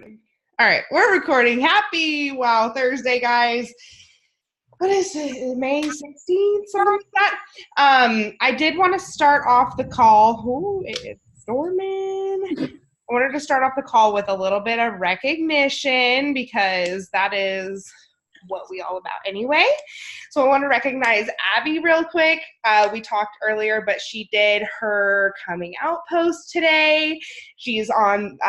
All right, we're recording. Happy Thursday, guys. What is it? May 16th, something like that. I did want to start off the call. Ooh, it's storming. I wanted to start off the call with a little bit of recognition because that is what we all about anyway. So I want to recognize Abby real quick. We talked earlier, but she did her coming out post today. She's on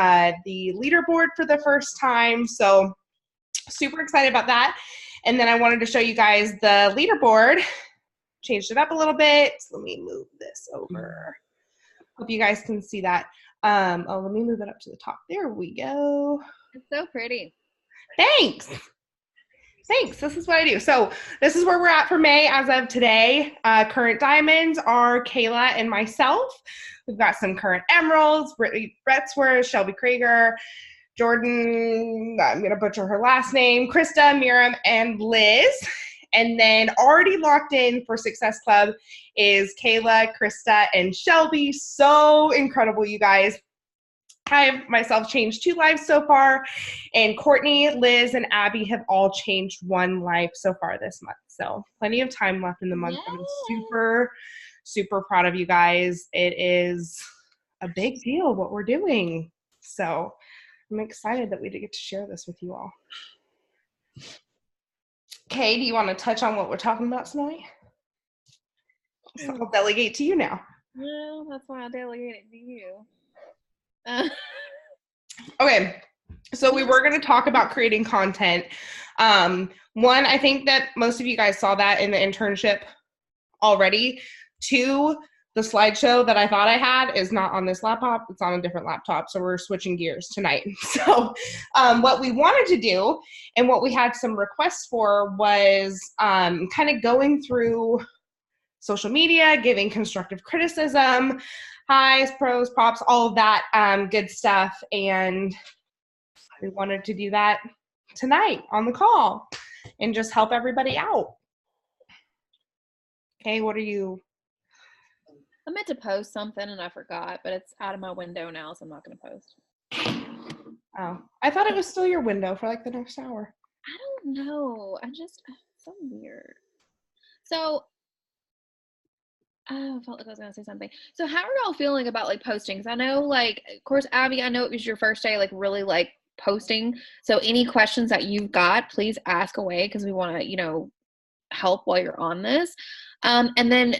the leaderboard for the first time. So super excited about that. And then I wanted to show you guys the leaderboard. Changed it up a little bit. Let me move this over. Hope you guys can see that. Let me move it up to the top. There we go. It's so pretty. Thanks. This is what I do. So this is where we're at for May as of today. Current diamonds are Kayla and myself. We've got some current emeralds, Brittany Bretzworth, Shelby Krager, Jordan, I'm going to butcher her last name, Krista, Miriam, and Liz. And then already locked in for Success Club is Kayla, Krista, and Shelby. So incredible, you guys. I have myself changed 2 lives so far, and Courtney, Liz, and Abby have all changed 1 life so far this month. So plenty of time left in the month. Yeah. I'm super, super proud of you guys. It is a big deal what we're doing. So I'm excited that we get to share this with you all. Kay, do you want to touch on what we're talking about tonight? So I'll delegate to you now. Well, that's why I delegated to you. Okay, so we were going to talk about creating content. One, I think that most of you guys saw that in the internship already. 2, the slideshow that I thought I had is not on this laptop. It's on a different laptop, so we're switching gears tonight. So what we wanted to do and what we had some requests for was kind of going through social media, giving constructive criticism, highs, pros, pops, all of that good stuff. And we wanted to do that tonight on the call and just help everybody out. Okay, what are you? I meant to post something and I forgot, but it's out of my window now, so I'm not going to post. Oh, I thought it was still your window for like the next hour. I don't know. It's so weird. So, I felt like I was going to say something. So how are y'all feeling about like posting? Because I know like, of course, Abby, I know it was your first day like really like posting. So any questions that you've got, please ask away because we want to, help while you're on this. And then,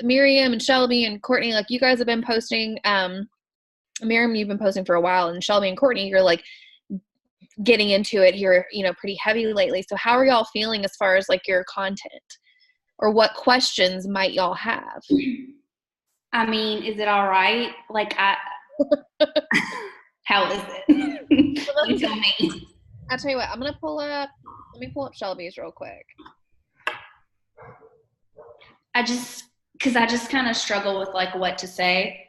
Miriam and Shelby and Courtney, like you guys have been posting, Miriam, you've been posting for a while, and Shelby and Courtney, you're like getting into it here, pretty heavy lately. So how are y'all feeling as far as like your content, or what questions might y'all have? I mean, is it all right? Like, how is it? You tell me. I'll tell you what, let me pull up Shelby's real quick. I just kind of struggle with like what to say.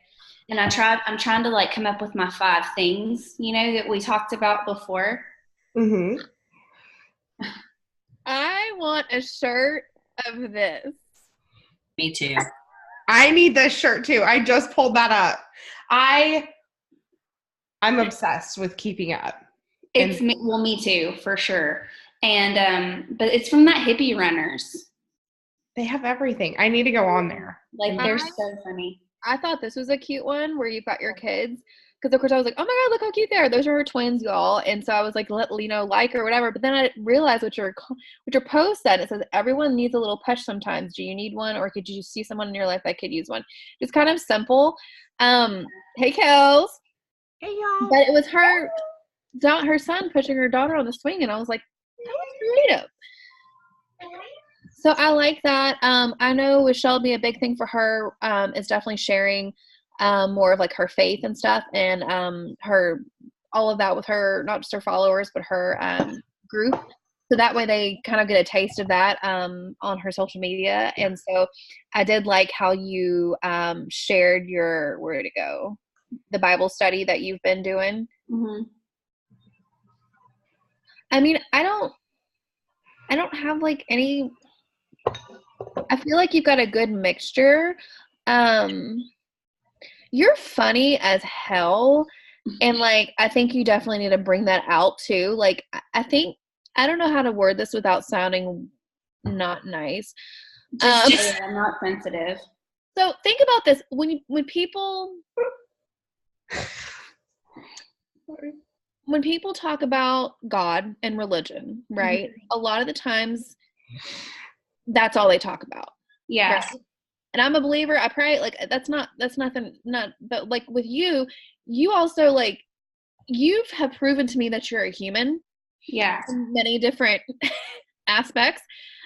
And I'm trying to like come up with my 5 things, that we talked about before. Mm-hmm. I want a shirt of this. Me too. I need this shirt too. I just pulled that up. I'm obsessed with keeping up. Me too, for sure. And but it's from that Hippie Runners. They have everything. I need to go on there. Like they're so funny. I thought this was a cute one where you've got your kids. Because of course I was like, oh my God, look how cute they are. Those are her twins, y'all. And so I was like, like or whatever. But then I realized what your post said. It says everyone needs a little push sometimes. Do you need one, or could you see someone in your life that could use one? It's kind of simple. Hey, Kels. Hey, y'all. But it was her son pushing her daughter on the swing, and I was like, that was creative. So I like that. I know with Shelby, a big thing for her is definitely sharing more of like her faith and stuff, and her all of that with her, not just her followers, but her group. So that way they kind of get a taste of that on her social media. And so I did like how you shared your, where to go, the Bible study that you've been doing. Mm-hmm. I mean, I don't have like any. I feel like you've got a good mixture. You're funny as hell, And like, I think you definitely need to bring that out too. Like, I think, I don't know how to word this without sounding not nice. Just say it, I'm not sensitive. So think about this. When people talk about God and religion, right? Mm-hmm. A lot of the times that's all they talk about. Yeah. Right? And I'm a believer. I pray, like, that's nothing, but like with you also, like, you have proven to me that you're a human. Yeah. In many different aspects.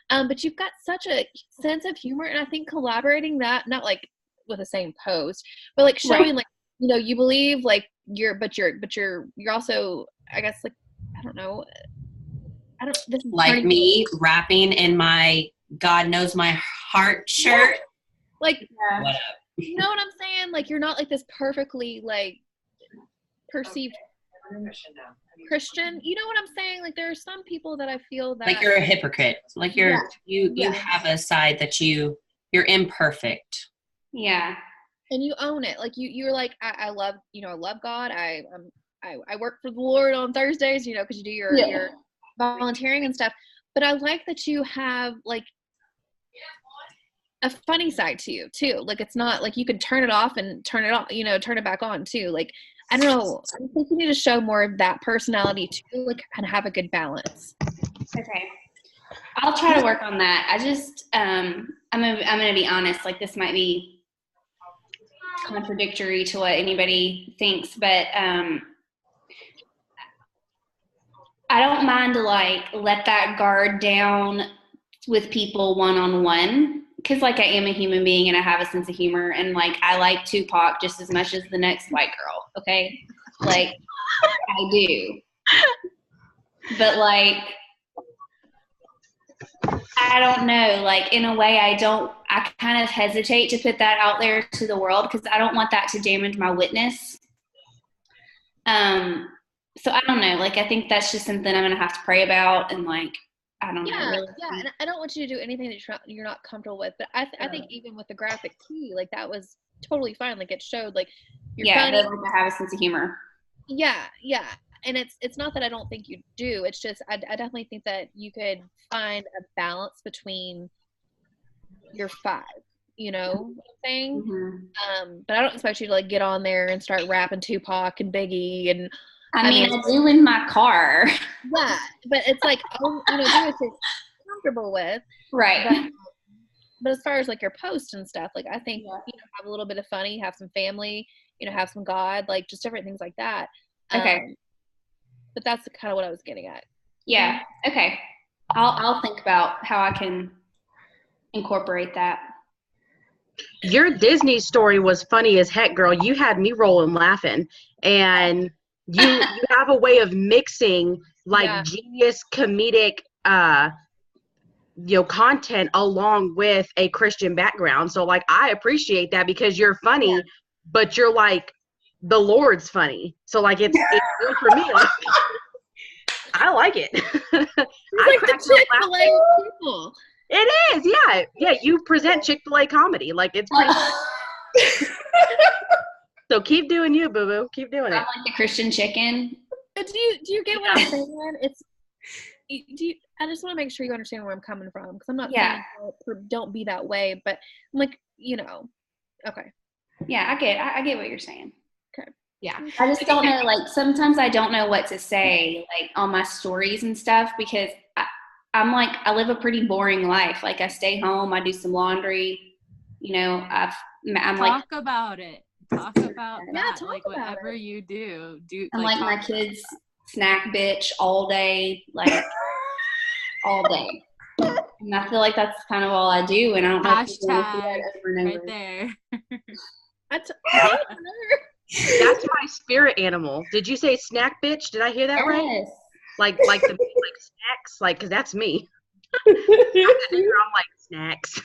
But you've got such a sense of humor, and I think collaborating that, not like with the same post, but like showing Right. like, you know, you believe like you're also, I guess, like, I don't know. This is like me rapping in my God Knows My Heart shirt. Like, Yeah. What up? you know what I'm saying? Like, you're not like this perfectly like perceived Christian. You know what I'm saying? Like, there are some people that I feel that Like you're a hypocrite. Like you have a side that you're imperfect. Yeah. And you own it. Like you're like, I love God. I work for the Lord on Thursdays, you know, because you do your volunteering and stuff. But I like that you have like a funny side to you too. Like, it's not like you can turn it off and turn it on, you know, turn it back on too. Like, I don't know. I think you need to show more of that personality too, like, and have a good balance. Okay. I'll try to work on that. I just, I'm gonna be honest. Like, this might be contradictory to what anybody thinks, but I don't mind to like let that guard down with people one-on-one, because like I am a human being and I have a sense of humor, and like I like Tupac just as much as the next white girl. Okay, like I do, but like I don't know, like in a way I kind of hesitate to put that out there to the world because I don't want that to damage my witness. So I don't know, like I think that's just something I'm gonna have to pray about, and like I don't know. Really. Yeah, and I don't want you to do anything that you're not comfortable with. But I think even with the graphic tee, like that was totally fine. Like it showed like you're funny. Like I have a sense of humor. Yeah, and it's not that I don't think you do. It's just I definitely think that you could find a balance between your five. You know what I'm saying? Mm-hmm. But I don't expect you to like get on there and start rapping Tupac and Biggie and. I mean, I do in my car. Yeah, but it's like, do what you're comfortable with. Right. But as far as like your posts and stuff, like I think, have a little bit of funny, have some family, have some God, like just different things like that. Okay. But that's kind of what I was getting at. Yeah. Okay. I'll think about how I can incorporate that. Your Disney story was funny as heck, girl. You had me rolling laughing. And you have a way of mixing like genius comedic content along with a Christian background. So like I appreciate that because you're funny, but you're like the Lord's funny. So like it's good for me. Like, I like it. It's like the Chick-fil-A people. It is, yeah. You present Chick-fil-A comedy. Like it's pretty So keep doing you, boo boo. Keep doing it. I'm like the Christian chicken. But do you get what I'm saying? I just want to make sure you understand where I'm coming from, because I'm not saying don't be that way, but I'm like, okay. Yeah, I get what you're saying. Okay. Yeah. I just don't know, like sometimes I don't know what to say like on my stories and stuff, because I'm like, I live a pretty boring life. Like I stay home, I do some laundry, I'm talk about it. Talk about that. Talk like about whatever it. you do. I'm like my kids snack bitch all day, like all day. And I feel like that's kind of all I do, and I don't know if people want to see that over and over. Right there. That's my spirit animal. Did you say snack bitch? Did I hear that right? Like the like snacks, like because that's me. I'm like snacks.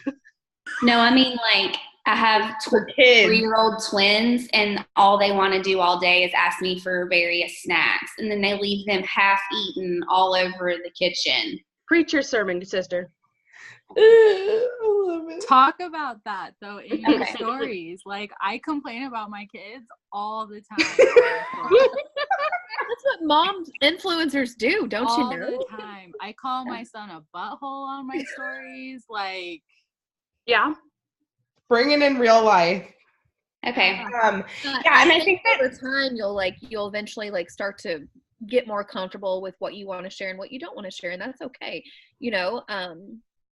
No, I mean like I have 3-year-old twins, and all they want to do all day is ask me for various snacks, and then they leave them half eaten all over the kitchen. Preach your sermon, sister. I love it. Talk about that though in your Okay. stories. Like I complain about my kids all the time. That's what moms influencers do, don't all you know? the time. I call my son a butthole on my stories. Like, Yeah. Bring it in real life. Okay. Yeah, and I think that over time you'll eventually like start to get more comfortable with what you want to share and what you don't want to share, and that's okay, you know.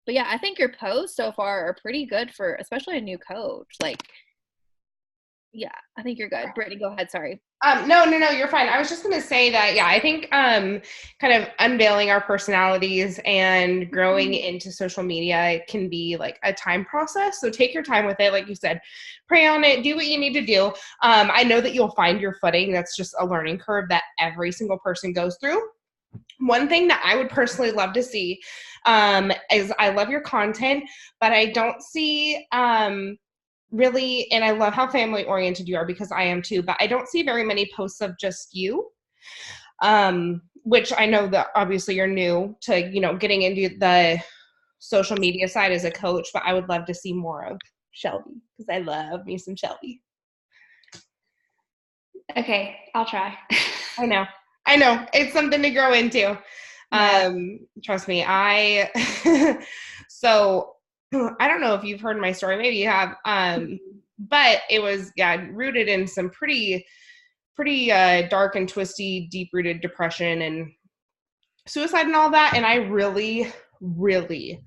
But yeah, I think your posts so far are pretty good for especially a new coach. Like, yeah, I think you're good. Brittany, go ahead. Sorry. No, you're fine. I was just going to say that, yeah, I think kind of unveiling our personalities and growing into social media can be like a time process. So take your time with it. Like you said, pray on it, do what you need to do. I know that you'll find your footing. That's just a learning curve that every single person goes through. One thing that I would personally love to see is I love your content, but I don't see really, and I love how family oriented you are because I am too, but I don't see very many posts of just you, which I know that obviously you're new to, you know, getting into the social media side as a coach, but I would love to see more of Shelby because I love me some Shelby. Okay, I'll try. I know. It's something to grow into. Yeah. Trust me. So I don't know if you've heard my story. Maybe you have. But it was, rooted in some pretty dark and twisty, deep-rooted depression and suicide and all that. And I really, really,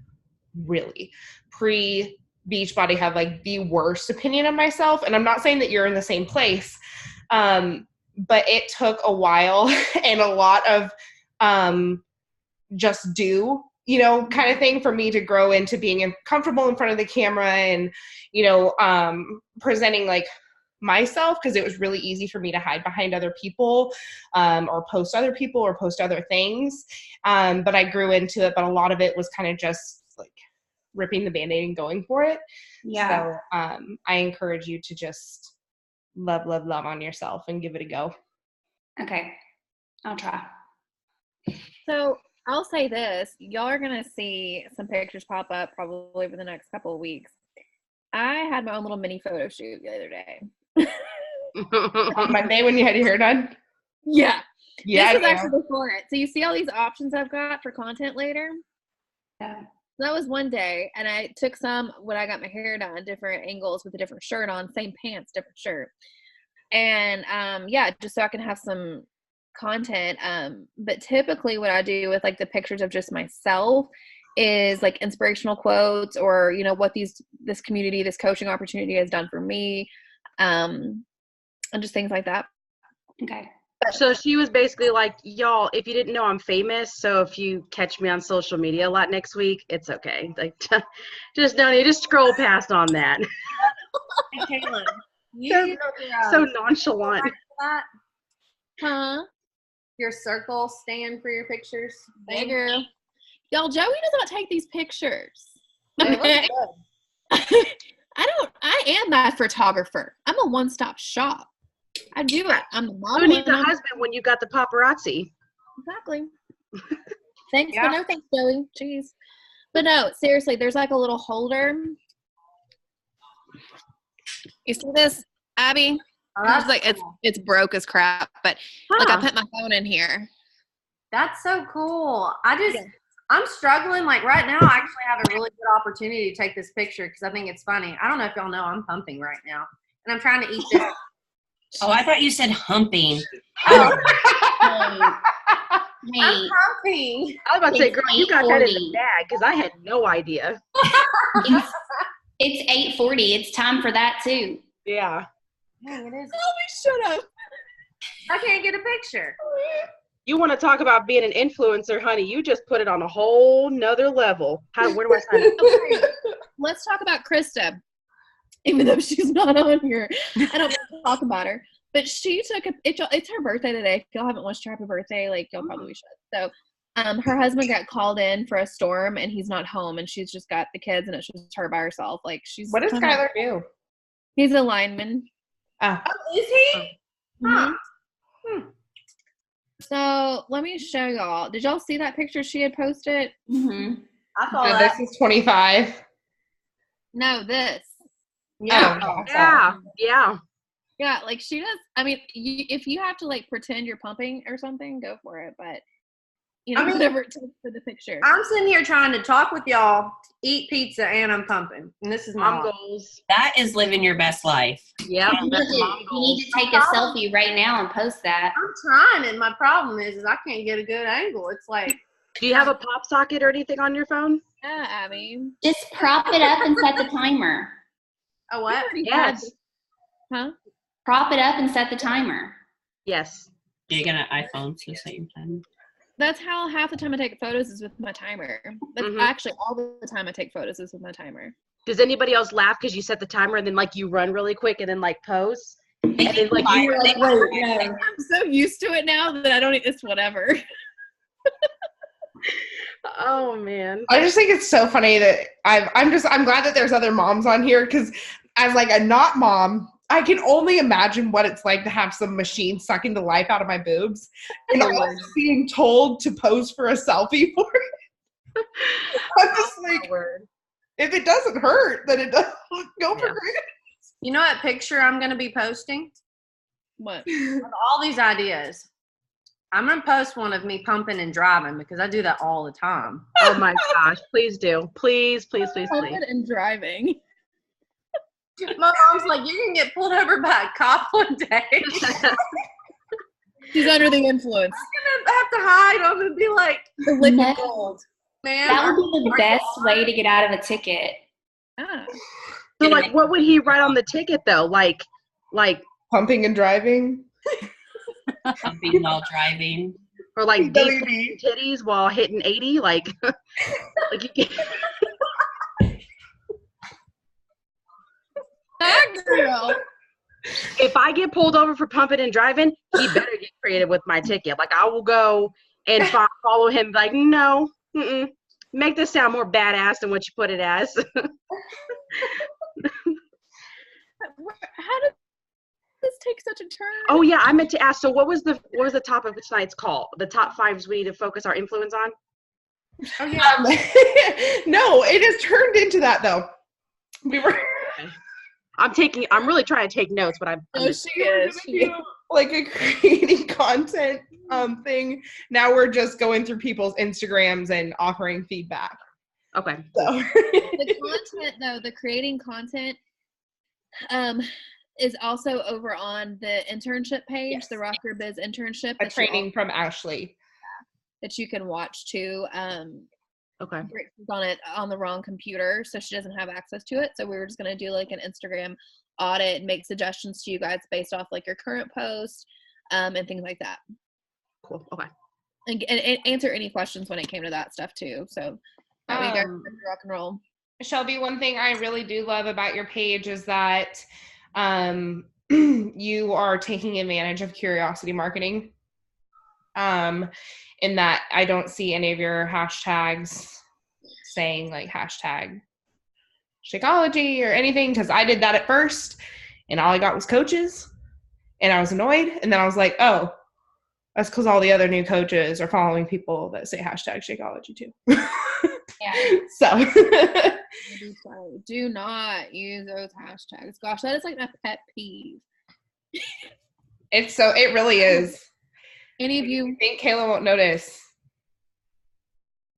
really pre-Beachbody had like the worst opinion of myself. And I'm not saying that you're in the same place. But it took a while and a lot of just do, you know, kind of thing for me to grow into being comfortable in front of the camera and, you know, presenting like myself, because it was really easy for me to hide behind other people or post other people or post other things. But I grew into it, but a lot of it was kind of just like ripping the Band-Aid and going for it. Yeah. So I encourage you to just love on yourself and give it a go. Okay, I'll try. So I'll say this, y'all are going to see some pictures pop up probably over the next couple of weeks. I had my own little mini photo shoot the other day. On Monday when you had your hair done? Yeah. Yeah. This was actually before it. So you see all these options I've got for content later? Yeah. That was one day, and I took some when I got my hair done, different angles with a different shirt on, same pants, different shirt. And just so I can have some content. But typically what I do with like the pictures of just myself is like inspirational quotes or, you know, what this community, this coaching opportunity has done for me. And just things like that. Okay. So she was basically like, y'all, if you didn't know, I'm famous. So if you catch me on social media a lot next week, it's okay. Like, just don't you just scroll past on that. Hey, Kayla, you So nonchalant. that Huh? your circle stand for your pictures. Hey, girl. Y'all, Joey does not take these pictures. They look Okay? good. I am that photographer. I'm a one-stop shop. I do it. I'm the model. Who needs a and I'm- husband when you got the paparazzi? Exactly. Thanks, Yeah. but no thanks, Joey. Jeez. But no, seriously, there's like a little holder. You see this, Abby? Oh, It's that's like cool. it's broke as crap, but like I put my phone in here. That's so cool. Yeah. I'm struggling. Like right now, I actually have a really good opportunity to take this picture because I think it's funny. I don't know if y'all know I'm pumping right now, and I'm trying to eat this. Oh, I thought you said humping. Hey, I'm hey, pumping. I was about to say, It's girl, you got that in 8:40. the bag because I had no idea. it's 8:40. It's time for that too. Yeah. Dang, it is. Shut up. I can't get a picture. You want to talk about being an influencer, honey? You just put it on a whole nother level. Where do I sign up? Okay, let's talk about Krista. Even though she's not on here, I don't want to talk about her. But she took it's her birthday today. If y'all haven't wished her happy birthday, like y'all probably should. So, her husband got called in for a storm, and he's not home, and she's just got the kids, and it's just her by herself. Like she's. What does Skylar do? He's a lineman. Oh. Is he? Mhm. Hmm. So let me show y'all. Did y'all see that picture she had posted? Mm-hmm. I saw So that. this is 25. No, this. Yeah. Oh, Yeah. Yeah, like she does. I mean, if you have to like pretend you're pumping or something, go for it. But I mean, whatever it takes for the picture. I'm sitting here trying to talk with y'all, eat pizza, and I'm pumping. And this is my Mom life. goals. That is living your best life. Yep. You That's need, mom to, you goals. need to take a selfie right now and post that. I'm trying, and my problem is I can't get a good angle. It's like, Do you have a pop socket or anything on your phone? Yeah, Abby. Just prop it up and set the timer. a what? Yes. Huh? Prop it up and set the timer. Yes. Do you get an iPhone to the same time? That's how half the time I take photos is with my timer. That's actually all the time I take photos is with my timer. Does anybody else laugh because you set the timer and then like you run really quick and then like pose? And then like you You're like, wait, no. I'm so used to it now that I don't. It's whatever. oh man. I just think it's so funny that I'm glad that there's other moms on here, because as like a not mom, I can only imagine what it's like to have some machine sucking the life out of my boobs and also being told to pose for a selfie for it. I'm just like, if it doesn't hurt, then it doesn't go for granted. You know what picture I'm going to be posting? What? Of all these ideas, I'm going to post one of me pumping and driving because I do that all the time. Oh my gosh. Please do. Please, please, please, please. Pumping and driving. My mom's like, you're going to get pulled over by a cop one day. She's under the influence. I'm going to have to hide. I'm going to be like, The liquid No. gold. man. That would be the best way to get out of a ticket. Ah. So like what would he write on the ticket though? Like Pumping and driving. Pumping while driving. or like deep WD. titties while hitting 80? Like like you get Girl. if I get pulled over for pumping and driving, he better get creative with my ticket. Like I will go and follow him. Like no, make this sound more badass than what you put it as. How did this take such a turn? Oh yeah, I meant to ask. So what was the topic of tonight's call? The top 5s we need to focus our influence on. Oh, yeah. No, it has turned into that though. We were. I'm really trying to take notes, but I'm She is. Like a creating content thing. Now we're just going through people's Instagrams and offering feedback. okay. So. The content though, the creating content is also over on the internship page, Yes. the Rock Your Biz internship. A training from Ashley. That you can watch too. Okay. Brittany's on it on the wrong computer, so she doesn't have access to it. So we were just gonna do like an Instagram audit and make suggestions to you guys based off like your current post, and things like that. Cool. Okay. And answer any questions when it came to that stuff too. So that way you guys can rock and roll. Shelby, one thing I really do love about your page is that you are taking advantage of curiosity marketing. In that I don't see any of your hashtags saying like hashtag Shakeology or anything, because I did that at first and all I got was coaches and I was annoyed, and then I was like, oh, that's because all the other new coaches are following people that say hashtag Shakeology too. Yeah. So Do not use those hashtags. Gosh, that is like my pet peeve. it really is. Any of I you? think Kayla won't notice.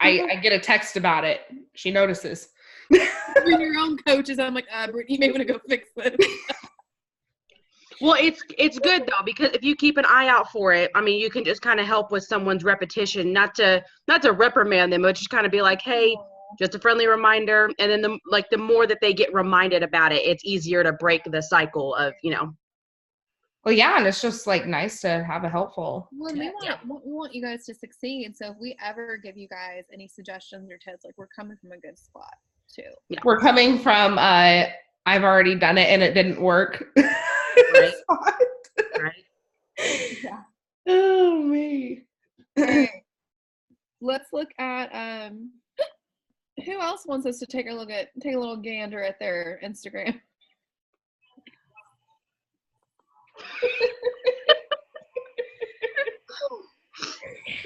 I get a text about it. She notices. Your own coaches. I'm like, Brittany, you may want to go fix this. Well, it's good though, because if you keep an eye out for it, I mean, you can just kind of help with someone's repetition, not to reprimand them, but just kind of be like, hey, just a friendly reminder. And then the more that they get reminded about it, it's easier to break the cycle of, Well, yeah, and it's just like nice to have a helpful. Well, we want you guys to succeed. So if we ever give you guys any suggestions or tips, like we're coming from a good spot too. Yeah. We're coming from I've already done it and it didn't work. Right. Right. Yeah. Oh me. Okay. Let's look at who else wants us to take a little gander at their Instagram.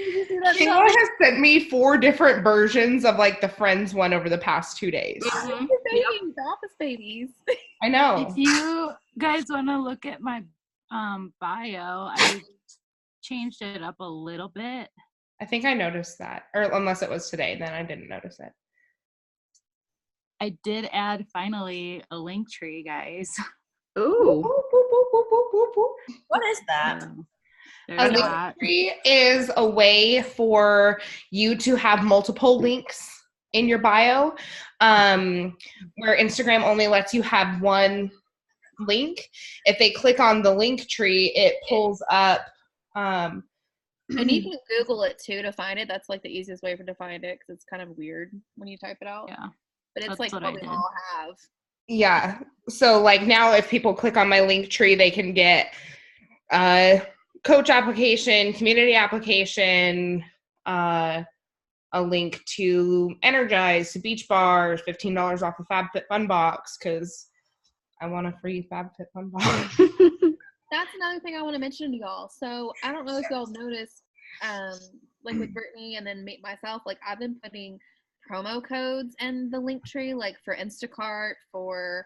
you see that Kayla has sent me 4 different versions of like the Friends one over the past 2 days. Mhm. The babies, the office babies. I know. If you guys want to look at my bio, I changed it up a little bit. I think I noticed that. Or unless it was today, then I didn't notice it. I did add finally a link tree, guys. Ooh. What is that? So, A there's link that. tree is a way for you to have multiple links in your bio, where Instagram only lets you have one link. If they click on the link tree, it pulls up. And you can Google it too to find it. That's like the easiest way to find it because it's kind of weird when you type it out. Yeah. But it's That's like what what I we did. all have. Yeah. So like now if people click on my link tree, they can get coach application, community application, a link to Energize, to Beach Bars, $15 off a FabFitFun box because I want a free FabFitFun box. That's another thing I want to mention to y'all. So I don't know if y'all noticed, like with Brittany and then myself, like I've been putting promo codes in the link tree, like for Instacart, for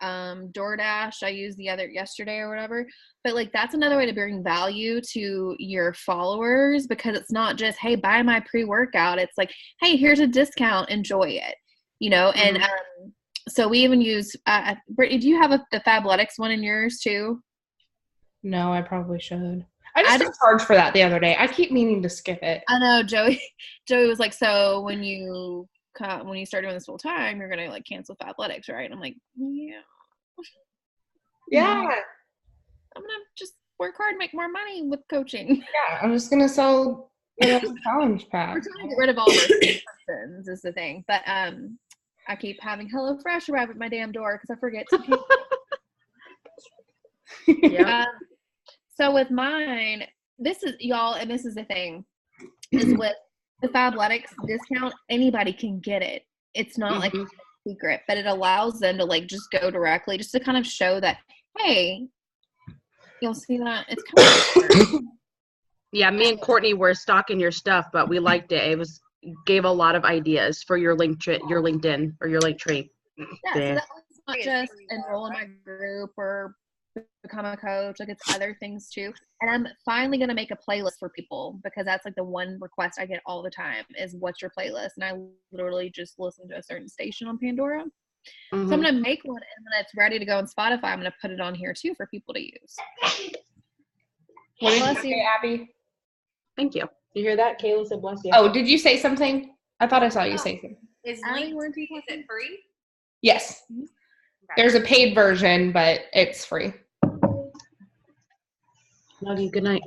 DoorDash. I used yesterday or whatever. But like that's another way to bring value to your followers because it's not just, hey, buy my pre-workout. It's like, hey, here's a discount, enjoy it. And so we even use Brittany, do you have the Fabletics one in yours too? No, I probably should. I just got charged for that the other day. I keep meaning to skip it. I know Joey was like, so when you start doing this full time, you're gonna like cancel Fabletics, right? And I'm like, yeah. Yeah. I'm gonna just work hard, make more money with coaching. Yeah, I'm just gonna sell challenge pack. We're trying to get rid of all those subscriptions is the thing, but I keep having HelloFresh arrive at my damn door because I forget to pay. Yeah. So with mine, this is y'all, and this is the thing, is with the Fabletics discount, anybody can get it. It's not like a secret, but it allows them to like just go directly, just to kind of show that, hey, you'll see that it's kind of Yeah, me and Courtney were stocking your stuff, but we liked it. It gave a lot of ideas for your your LinkedIn or your link tree. yeah. So that was not just enroll in my group or become a coach, like it's other things too. And I'm finally going to make a playlist for people because that's like the one request I get all the time is what's your playlist? And I literally just listen to a certain station on Pandora. So I'm going to make one, and when it's ready to go on Spotify, I'm going to put it on here too for people to use. What did you say, Abby? Thank you. You hear that? Kayla said bless you. Oh, did you say something? I thought I saw you say something. Is Abby, link is it free? Yes. There's a paid version, but it's free. Love you. Good night.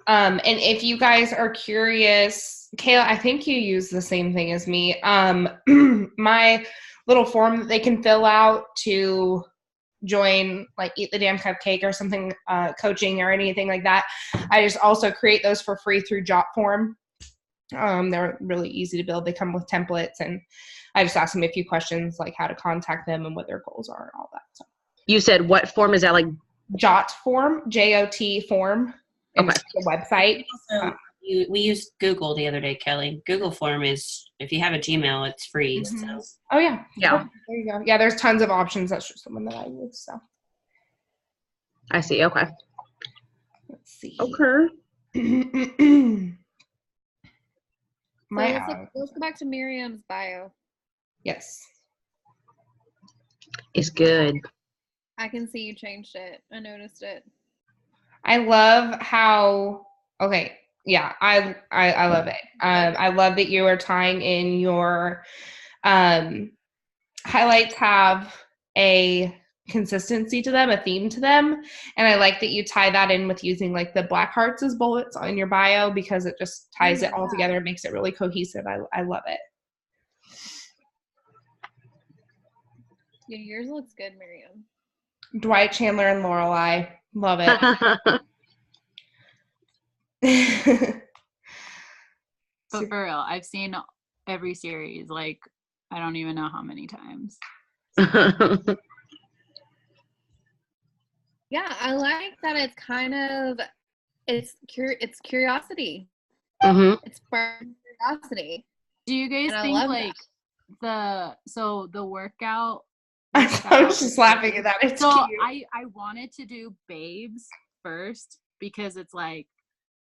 And if you guys are curious, Kayla, I think you use the same thing as me. My little form that they can fill out to join, like Eat the Damn Cupcake or something, coaching or anything like that. I just also create those for free through Jotform. They're really easy to build. They come with templates, and I just ask them a few questions, like how to contact them and what their goals are and all that. So. You said what form is that? Like Jotform, J-O-T form. Okay. It's the website. We used Google the other day, Kelly. Google Form is, if you have a Gmail, it's free. So. Oh, yeah. Yeah. Oh, there you go. Yeah, there's tons of options. That's just the one that I use. So I see. Okay. let's see. Okay. Let's go back to Miriam's bio. Yes. It's good. I can see you changed it. I noticed it. I love how, okay, yeah, I love it. I love that you are tying in your highlights have a consistency to them, a theme to them. And I like that you tie that in with using like the black hearts as bullets on your bio because it just ties it all together and makes it really cohesive. I love it. Yeah, yours looks good, Miriam. Dwight, Chandler, and Lorelai. Love it. But for real, I've seen every series, like I don't even know how many times. Yeah, I like that it's kind of it's curiosity. Mm-hmm. It's sparking curiosity. Do you guys And I think love like the workout? I was just laughing at that. It's So cute. I wanted to do babes first because it's like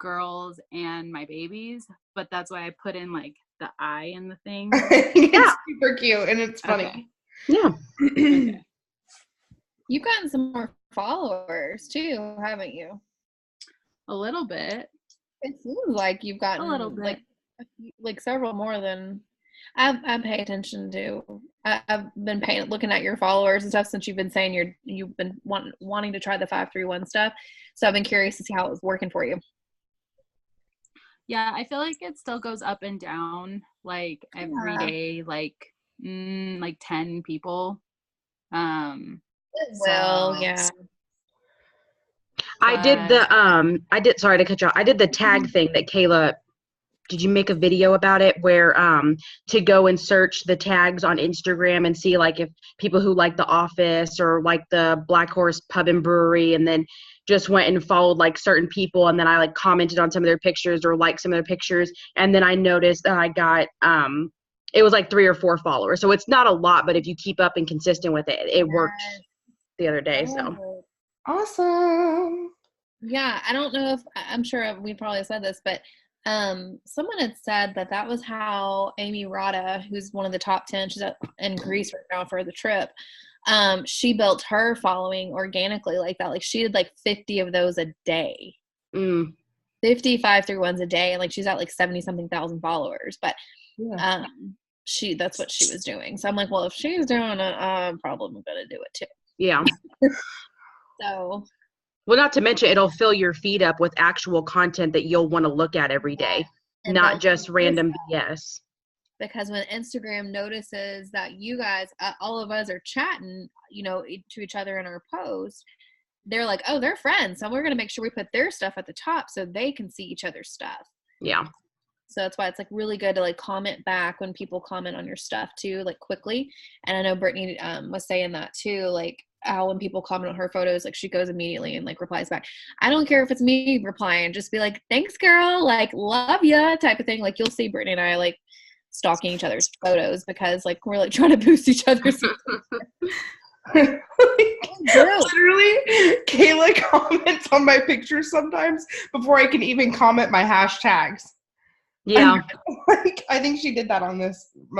girls and my babies, but that's why I put in like the I in the thing. It's super cute and it's funny. Okay. Yeah. Okay. You've gotten some more followers too, haven't you? A little bit. It seems like you've gotten A little bit. like several more than I pay attention to. I've been looking at your followers and stuff since you've been saying you've been wanting to try the 531 stuff. So I've been curious to see how it was working for you. Yeah, I feel like it still goes up and down like every day, like 10 people. Well, yeah. I did sorry to cut you off. I did the tag thing that Kayla, did you make a video about it where to go and search the tags on Instagram and see like if people who like The Office or like the Black Horse Pub and Brewery, and then just went and followed like certain people, and then I like commented on some of their pictures or liked some of their pictures, and then I noticed that I got it was like 3 or 4 followers. So it's not a lot, but if you keep up and consistent with it, it worked the other day. So Awesome. Yeah, I don't know if I'm sure we probably said this, but someone had said that was how Amy Rada, who's one of the top 10, she's in Greece right now for the trip. She built her following organically like that. Like she did like 50 of those a day. 55 through ones a day, and like she's at like 70 something thousand followers. But that's what she was doing. So I'm like, well, if she's doing it, I'm probably gonna do it too. Yeah. So well, not to mention it'll fill your feed up with actual content that you'll want to look at every day, and not just random BS. Because when Instagram notices that you guys, all of us are chatting, to each other in our post, they're like, oh, they're friends. So we're going to make sure we put their stuff at the top so they can see each other's stuff. Yeah. So that's why it's like really good to like comment back when people comment on your stuff too, like quickly. And I know Brittany was saying that too, like how when people comment on her photos, like she goes immediately and like replies back. I don't care if it's me replying, just be like, thanks girl, like love ya type of thing. Like you'll see Brittany and I like stalking each other's photos because like we're like trying to boost each other's Literally, Kayla comments on my pictures sometimes before I can even comment my hashtags. Yeah. I think she did that on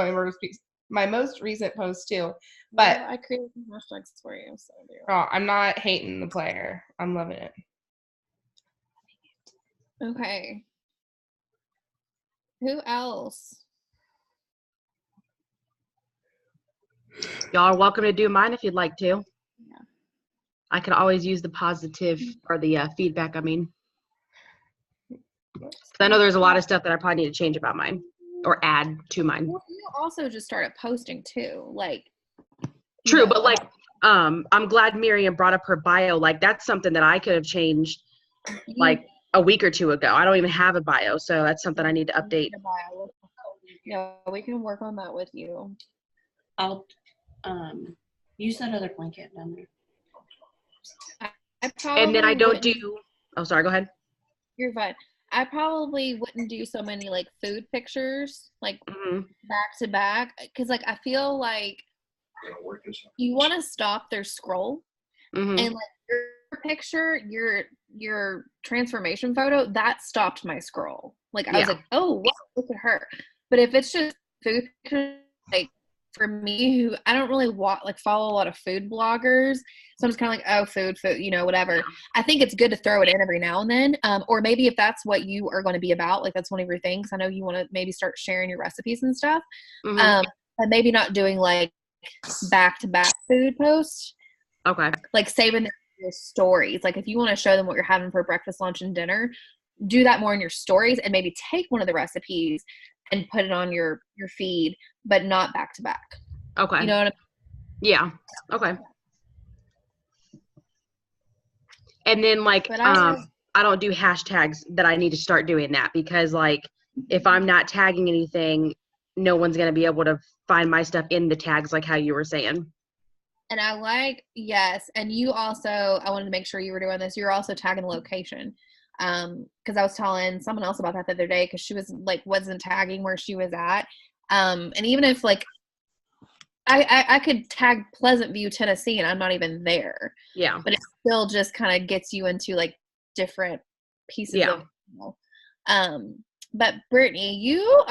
my most recent post too. But I created some hashtags for you. So I'm not hating the player. I'm loving it. Okay. Who else? Y'all are welcome to do mine if you'd like to. Yeah. I could always use the positive or the feedback, I mean. I know there's a lot of stuff that I probably need to change about mine or add to mine. Well, you also just started posting too. Like true, but like I'm glad Miriam brought up her bio. Like that's something that I could have changed like a week or two ago. I don't even have a bio, so that's something I need to update. Yeah, we can work on that with you. I'll use that other blanket down there. And then I don't do oh sorry, go ahead. You're fine. I probably wouldn't do so many like food pictures like back to back because like I feel like you want to stop their scroll and like your picture, your transformation photo that stopped my scroll. Like I was like, oh, wow, look at her. But if it's just food pictures, like for me, who I don't really follow a lot of food bloggers, so I'm just kind of like, oh, food, whatever. I think it's good to throw it in every now and then, or maybe if that's what you are going to be about, like that's one of your things. I know you want to maybe start sharing your recipes and stuff, but maybe not doing like back-to-back food posts. Okay. Like saving your stories. Like if you want to show them what you're having for breakfast, lunch, and dinner, do that more in your stories and maybe take one of the recipes and put it on your feed, but not back to back. Okay. You know what I mean? Yeah. Okay. And then like I don't do hashtags that I need to start doing that because like if I'm not tagging anything, no one's going to be able to find my stuff in the tags like how you were saying. And I yes. And you also, I wanted to make sure you were doing this. You're also tagging the location. Because I was telling someone else about that the other day, because she was like, wasn't tagging where she was at. And even if like I could tag Pleasant View, Tennessee, and I'm not even there. Yeah. But it still just kind of gets you into like different pieces of, but Brittany, you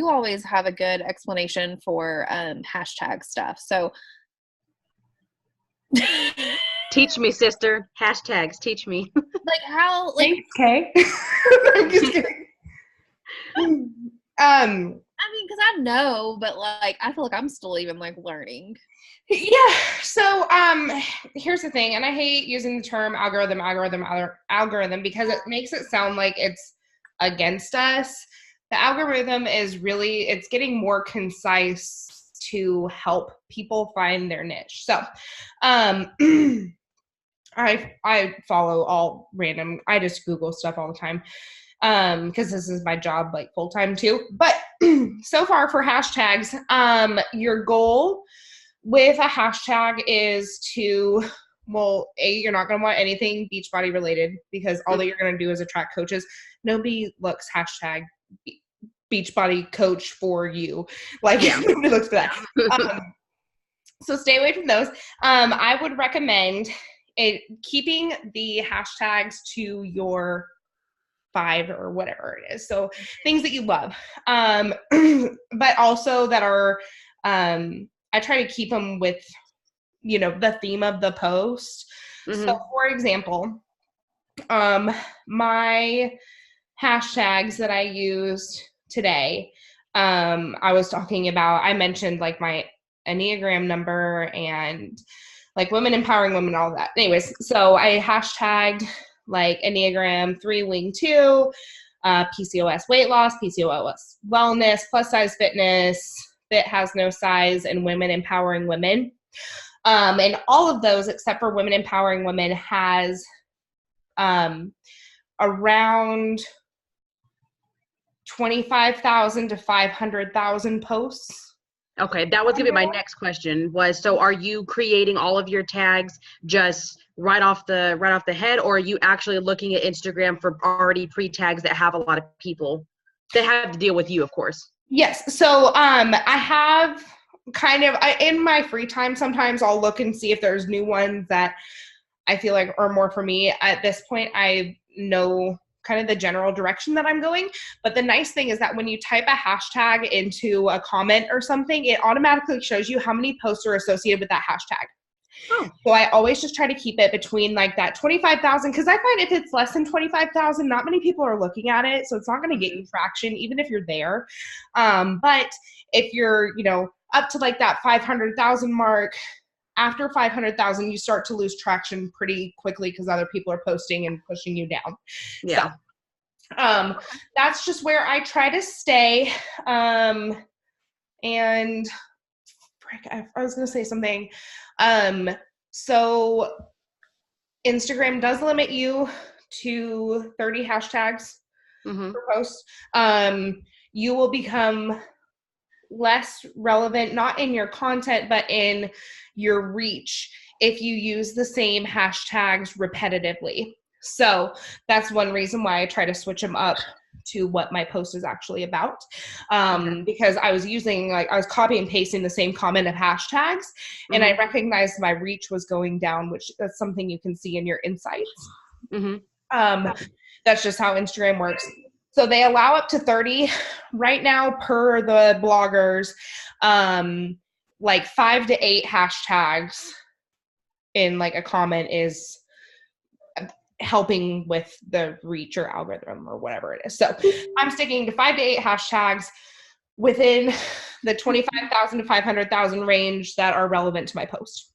always have a good explanation for hashtag stuff. So teach me, sister. Hashtags, teach me. like how, like, Thanks, Kay. I'm just kidding. I mean, because I know, but like I feel like I'm still even like learning. Yeah. So here's the thing, and I hate using the term algorithm because it makes it sound like it's against us. The algorithm is really, it's getting more concise to help people find their niche. So I follow all random, I just Google stuff all the time. Because this is my job like full time too. But so far for hashtags, your goal with a hashtag is to, well, you're not going to want anything Beachbody related, because all that you're going to do is attract coaches. Nobody looks hashtag Beachbody coach for you. Like, nobody looks for that. So stay away from those. I would recommend keeping the hashtags to your 5 or whatever it is. So things that you love, but also that are, I try to keep them with, the theme of the post. Mm-hmm. So for example, my hashtags that I used today, I was talking about, I mentioned like my Enneagram number and like women empowering women, all that. Anyways, so I hashtagged like Enneagram 3 Wing 2, PCOS weight loss, PCOS wellness, plus size fitness, fit has no size, and women empowering women. And all of those, except for women empowering women, has around 25,000 to 500,000 posts. Okay, that was going to be my next question was, so are you creating all of your tags just right off the head, or are you actually looking at Instagram for already pre-tags that have a lot of people that have to deal with you, of course? Yes. So I have in my free time, sometimes I'll look and see if there's new ones that I feel like are more for me. At this point, I know kind of the general direction that I'm going. But the nice thing is that when you type a hashtag into a comment or something, it automatically shows you how many posts are associated with that hashtag. Oh. So I always just try to keep it between like that 25,000, because I find if it's less than 25,000, not many people are looking at it. So it's not going to get you traction, even if you're there. But if you're, up to like that 500,000 mark, after 500,000, you start to lose traction pretty quickly because other people are posting and pushing you down. Yeah. So, that's just where I try to stay. And I was going to say something. So Instagram does limit you to 30 hashtags per post. You will become less relevant, not in your content, but in your reach if you use the same hashtags repetitively. So that's one reason why I try to switch them up to what my post is actually about. Because I was copy and pasting the same comment of hashtags, and I recognized my reach was going down, which that's something you can see in your insights. That's just how Instagram works. So they allow up to 30 right now per the bloggers, like 5 to 8 hashtags in like a comment is helping with the reach or algorithm or whatever it is. So I'm sticking to 5 to 8 hashtags within the 25,000 to 500,000 range that are relevant to my post.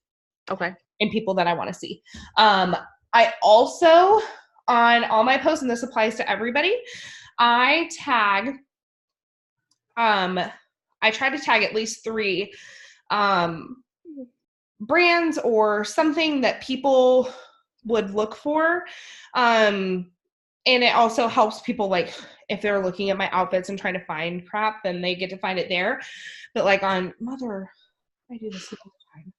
Okay. And people that I want to see. I also, on all my posts, and this applies to everybody, I tag, I try to tag at least 3 brands or something that people would look for. And it also helps people, like, if they're looking at my outfits and trying to find crap, then they get to find it there. But like on I do this all the time.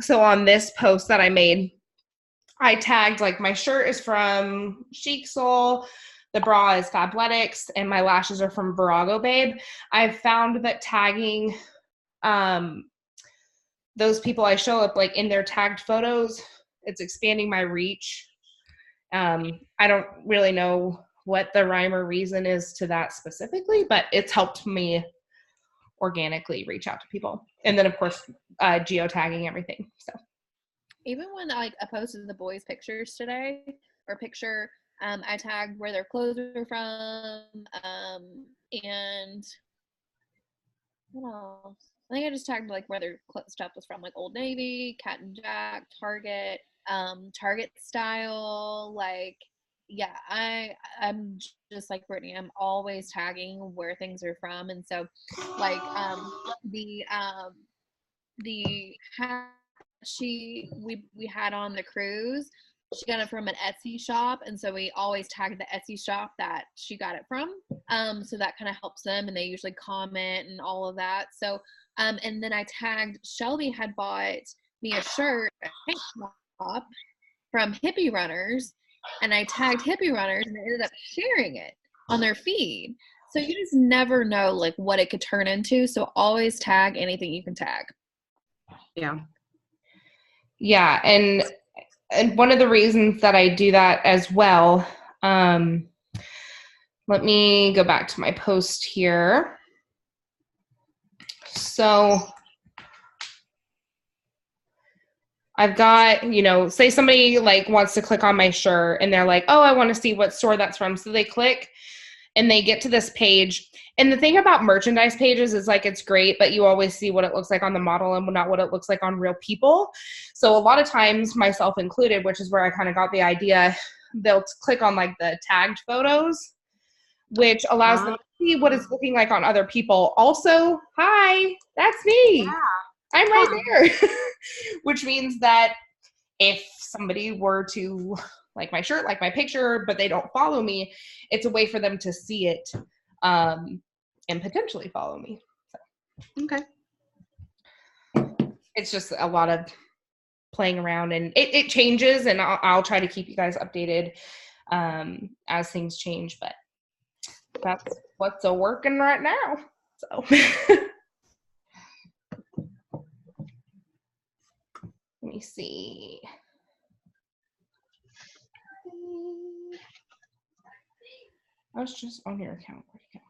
So on this post that I made, I tagged, like, my shirt is from Chic Soul, the bra is Fabletics, and my lashes are from Virago Babe. I've found that tagging those people I show up, like, in their tagged photos, it's expanding my reach. I don't really know what the rhyme or reason is to that specifically, but it's helped me organically reach out to people. And then, of course, geotagging everything. So even when like I posted the boys' pictures today or picture, I tagged where their clothes are from, and what else? I think I just tagged like where their stuff was from, like Old Navy, Cat and Jack, Target, Target style. Like, yeah, I'm just like Brittany. I'm always tagging where things are from, and so like the hat we had on the cruise, she got it from an Etsy shop, and so we always tag the Etsy shop that she got it from, so that kind of helps them, and they usually comment and all of that. So and then I tagged Shelby had bought me a shirt, a tank top from Hippie Runners, and I tagged Hippie Runners, and they ended up sharing it on their feed. So you just never know like what it could turn into, so always tag anything you can tag. Yeah, and one of the reasons that I do that as well, let me go back to my post here. So I've got, say somebody like wants to click on my shirt and they're like, oh, I want to see what store that's from. So they click and they get to this page. And the thing about merchandise pages is like, it's great, but you always see what it looks like on the model and not what it looks like on real people. So a lot of times, myself included, which is where I kind of got the idea, they'll click on like the tagged photos, which allows them to see what it's looking like on other people. Also, hi, that's me. Yeah. I'm right there. Which means that if somebody were to like my shirt, like my picture, but they don't follow me, it's a way for them to see it and potentially follow me. So. Okay. It's just a lot of playing around, and it changes, and I'll try to keep you guys updated as things change, but that's what's a working right now. So let me see. I was just on your account. Where'd it go?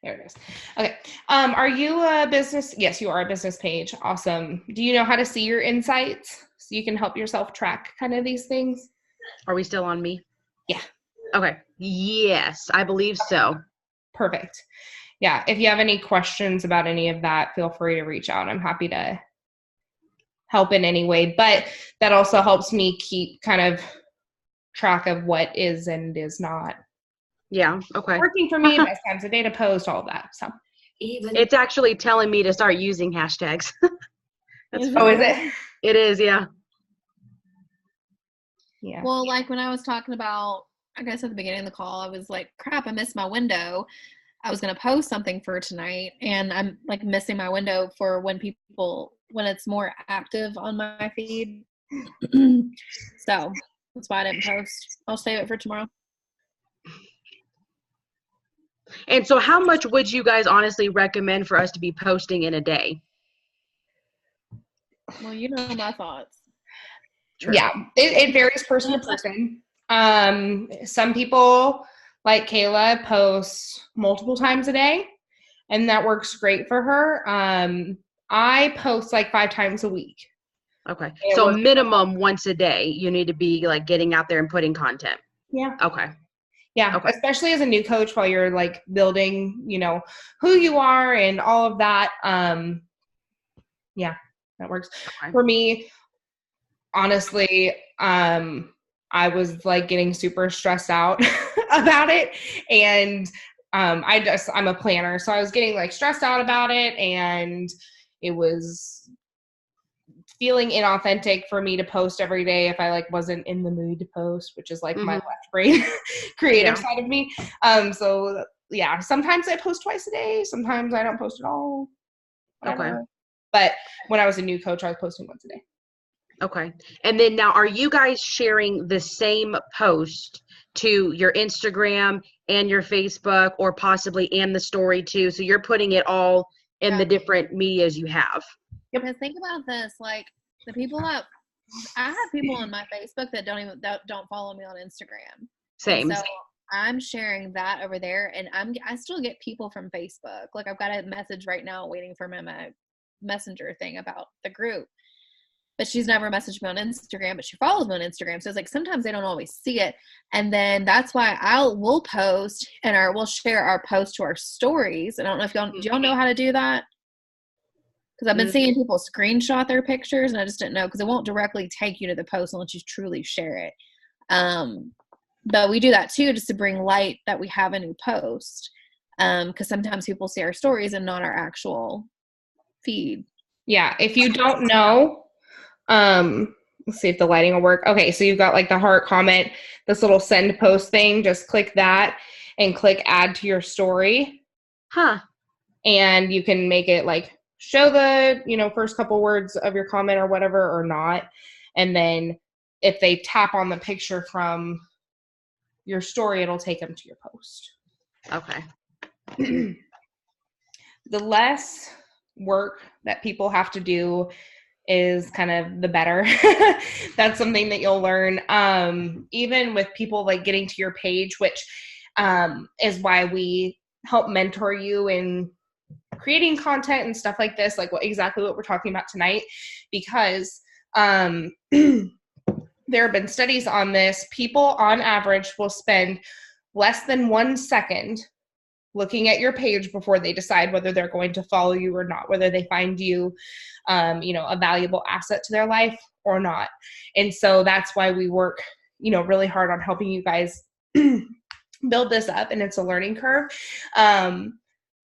There it is. Okay. Are you a business? Yes, you are a business page. Awesome. Do you know how to see your insights so you can help yourself track kind of these things? Are we still on me? Yeah. Okay. Yes, I believe so. Perfect. Yeah. If you have any questions about any of that, feel free to reach out. I'm happy to help in any way, but that also helps me keep kind of track of what is and is not. Yeah. Okay. Working for me, best times of day to post, all of that. So it's actually telling me to start using hashtags. Is it? It is, yeah. Yeah. Well, like when I was talking about, I guess at the beginning of the call, I was like, crap, I missed my window. I was going to post something for tonight, and I'm like missing my window for when it's more active on my feed. So that's why I didn't post. I'll save it for tomorrow. And so how much would you guys honestly recommend for us to be posting in a day? Well, you know my thoughts. True. Yeah, it varies person to person. Some people, like Kayla, post multiple times a day, and that works great for her. I post like 5 times a week. Okay. So minimum once a day, you need to be like getting out there and putting content. Yeah. Okay. Yeah, okay. Especially as a new coach while you're like building, who you are and all of that. Yeah, that works. Okay. For me, honestly, I was like getting super stressed out about it, and I'm a planner, so I was getting like stressed out about it, and it was feeling inauthentic for me to post every day if I like wasn't in the mood to post, which is like my left brain creative side of me. So yeah, sometimes I post twice a day, sometimes I don't post at all. Whatever. Okay. But when I was a new coach, I was posting once a day. Okay. And then now, are you guys sharing the same post to your Instagram and your Facebook, or possibly and the story too? So you're putting it all in the different medias you have. Because think about this, like the people that I have people on my Facebook that don't follow me on Instagram. Same. So I'm sharing that over there, and I still get people from Facebook. Like I've got a message right now waiting for my messenger thing about the group. But she's never messaged me on Instagram, but she follows me on Instagram. So it's like sometimes they don't always see it. And then that's why we'll post and we'll share our post to our stories. I don't know if do y'all know how to do that? Because I've been seeing people screenshot their pictures, and I just didn't know, because it won't directly take you to the post unless you truly share it. But we do that too, just to bring light that we have a new post. Because sometimes people see our stories and not our actual feed. Yeah, if you don't know, let's see if the lighting will work. Okay, so you've got like the heart comment, this little send post thing. Just click that and click add to your story. Huh. And you can make it like show the, first couple words of your comment or whatever, or not. And then if they tap on the picture from your story, it'll take them to your post. Okay. The less work that people have to do is kind of the better. That's something that you'll learn. Even with people like getting to your page, which is why we help mentor you in creating content and stuff like this, like exactly what we're talking about tonight, because there have been studies on this. People on average will spend less than 1 second looking at your page before they decide whether they're going to follow you or not, whether they find you, a valuable asset to their life or not. And so that's why we work, really hard on helping you guys build this up, and it's a learning curve.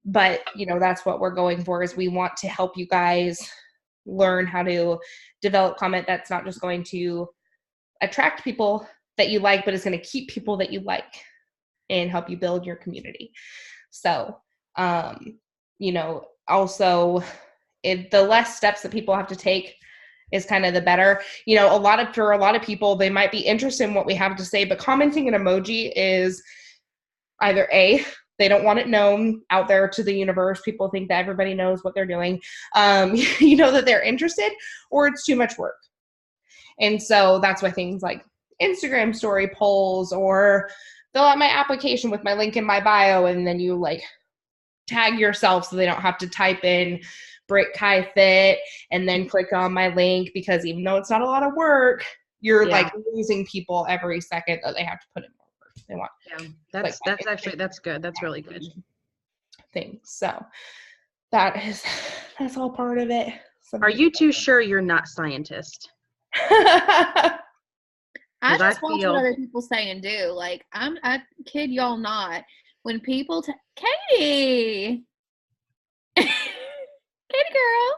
But, that's what we're going for, is we want to help you guys learn how to develop content that's not just going to attract people that you like, but is going to keep people that you like and help you build your community. So, also the less steps that people have to take is kind of the better. For a lot of people, they might be interested in what we have to say, but commenting an emoji is either A, they don't want it known out there to the universe. People think that everybody knows what they're doing, that they're interested, or it's too much work. And so that's why things like Instagram story polls, or fill out my application with my link in my bio, and then you like tag yourself so they don't have to type in Brick Kai Fit and then click on my link, because even though it's not a lot of work, you're like losing people every second that they have to put in more work. They want. Yeah, that's good. That's really good. Thing. So that's all part of it. Are you too sure you're not scientist? I just watch what other people say and do. Like, I kid y'all not. When people Katie! Katie girl!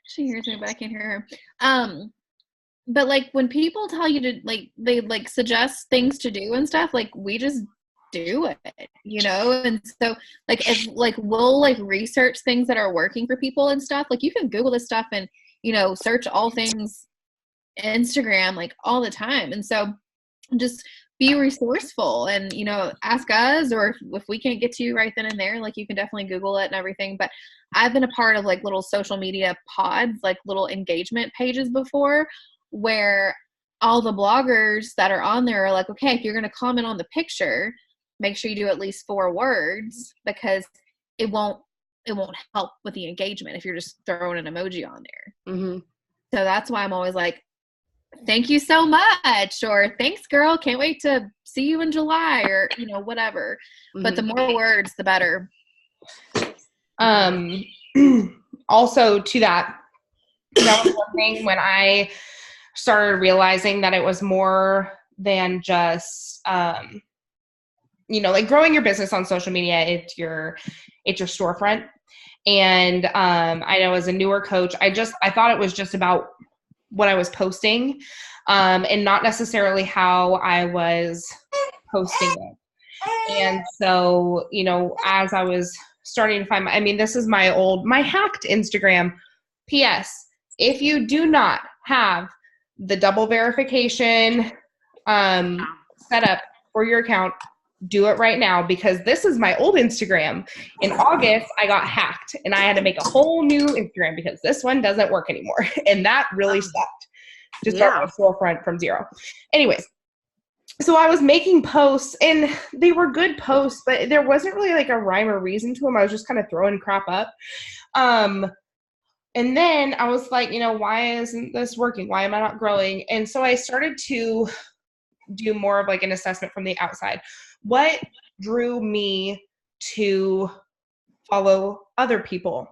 She hears me, but I can't hear her. But like when people tell you to, like, they like suggest things to do and stuff, like we just do it, And so like if like we'll like research things that are working for people and stuff. Like you can Google this stuff and search all things Instagram like all the time. And so just be resourceful and ask us, or if we can't get to you right then and there, like you can definitely Google it and everything. But I've been a part of like little social media pods, like little engagement pages before, where all the bloggers that are on there are like, okay, if you're going to comment on the picture, make sure you do at least 4 words, because it won't help with the engagement if you're just throwing an emoji on there. Mm-hmm. So that's why I'm always like, thank you so much, or thanks girl, can't wait to see you in July, or whatever. Mm-hmm. But the more words the better. Also to that was one thing when I started realizing that it was more than just like growing your business on social media. It's your storefront. And I know as a newer coach, I thought it was just about what I was posting, and not necessarily how I was posting it. And so, as I was starting to find this is my hacked Instagram. P.S. If you do not have the double verification set up for your account, do it right now, because this is my old Instagram. In August, I got hacked and I had to make a whole new Instagram because this one doesn't work anymore. And that really sucked to start my storefront from zero. Anyways, so I was making posts and they were good posts, but there wasn't really like a rhyme or reason to them. I was just kind of throwing crap up. And then I was like, why isn't this working? Why am I not growing? And so I started to do more of like an assessment from the outside. What drew me to follow other people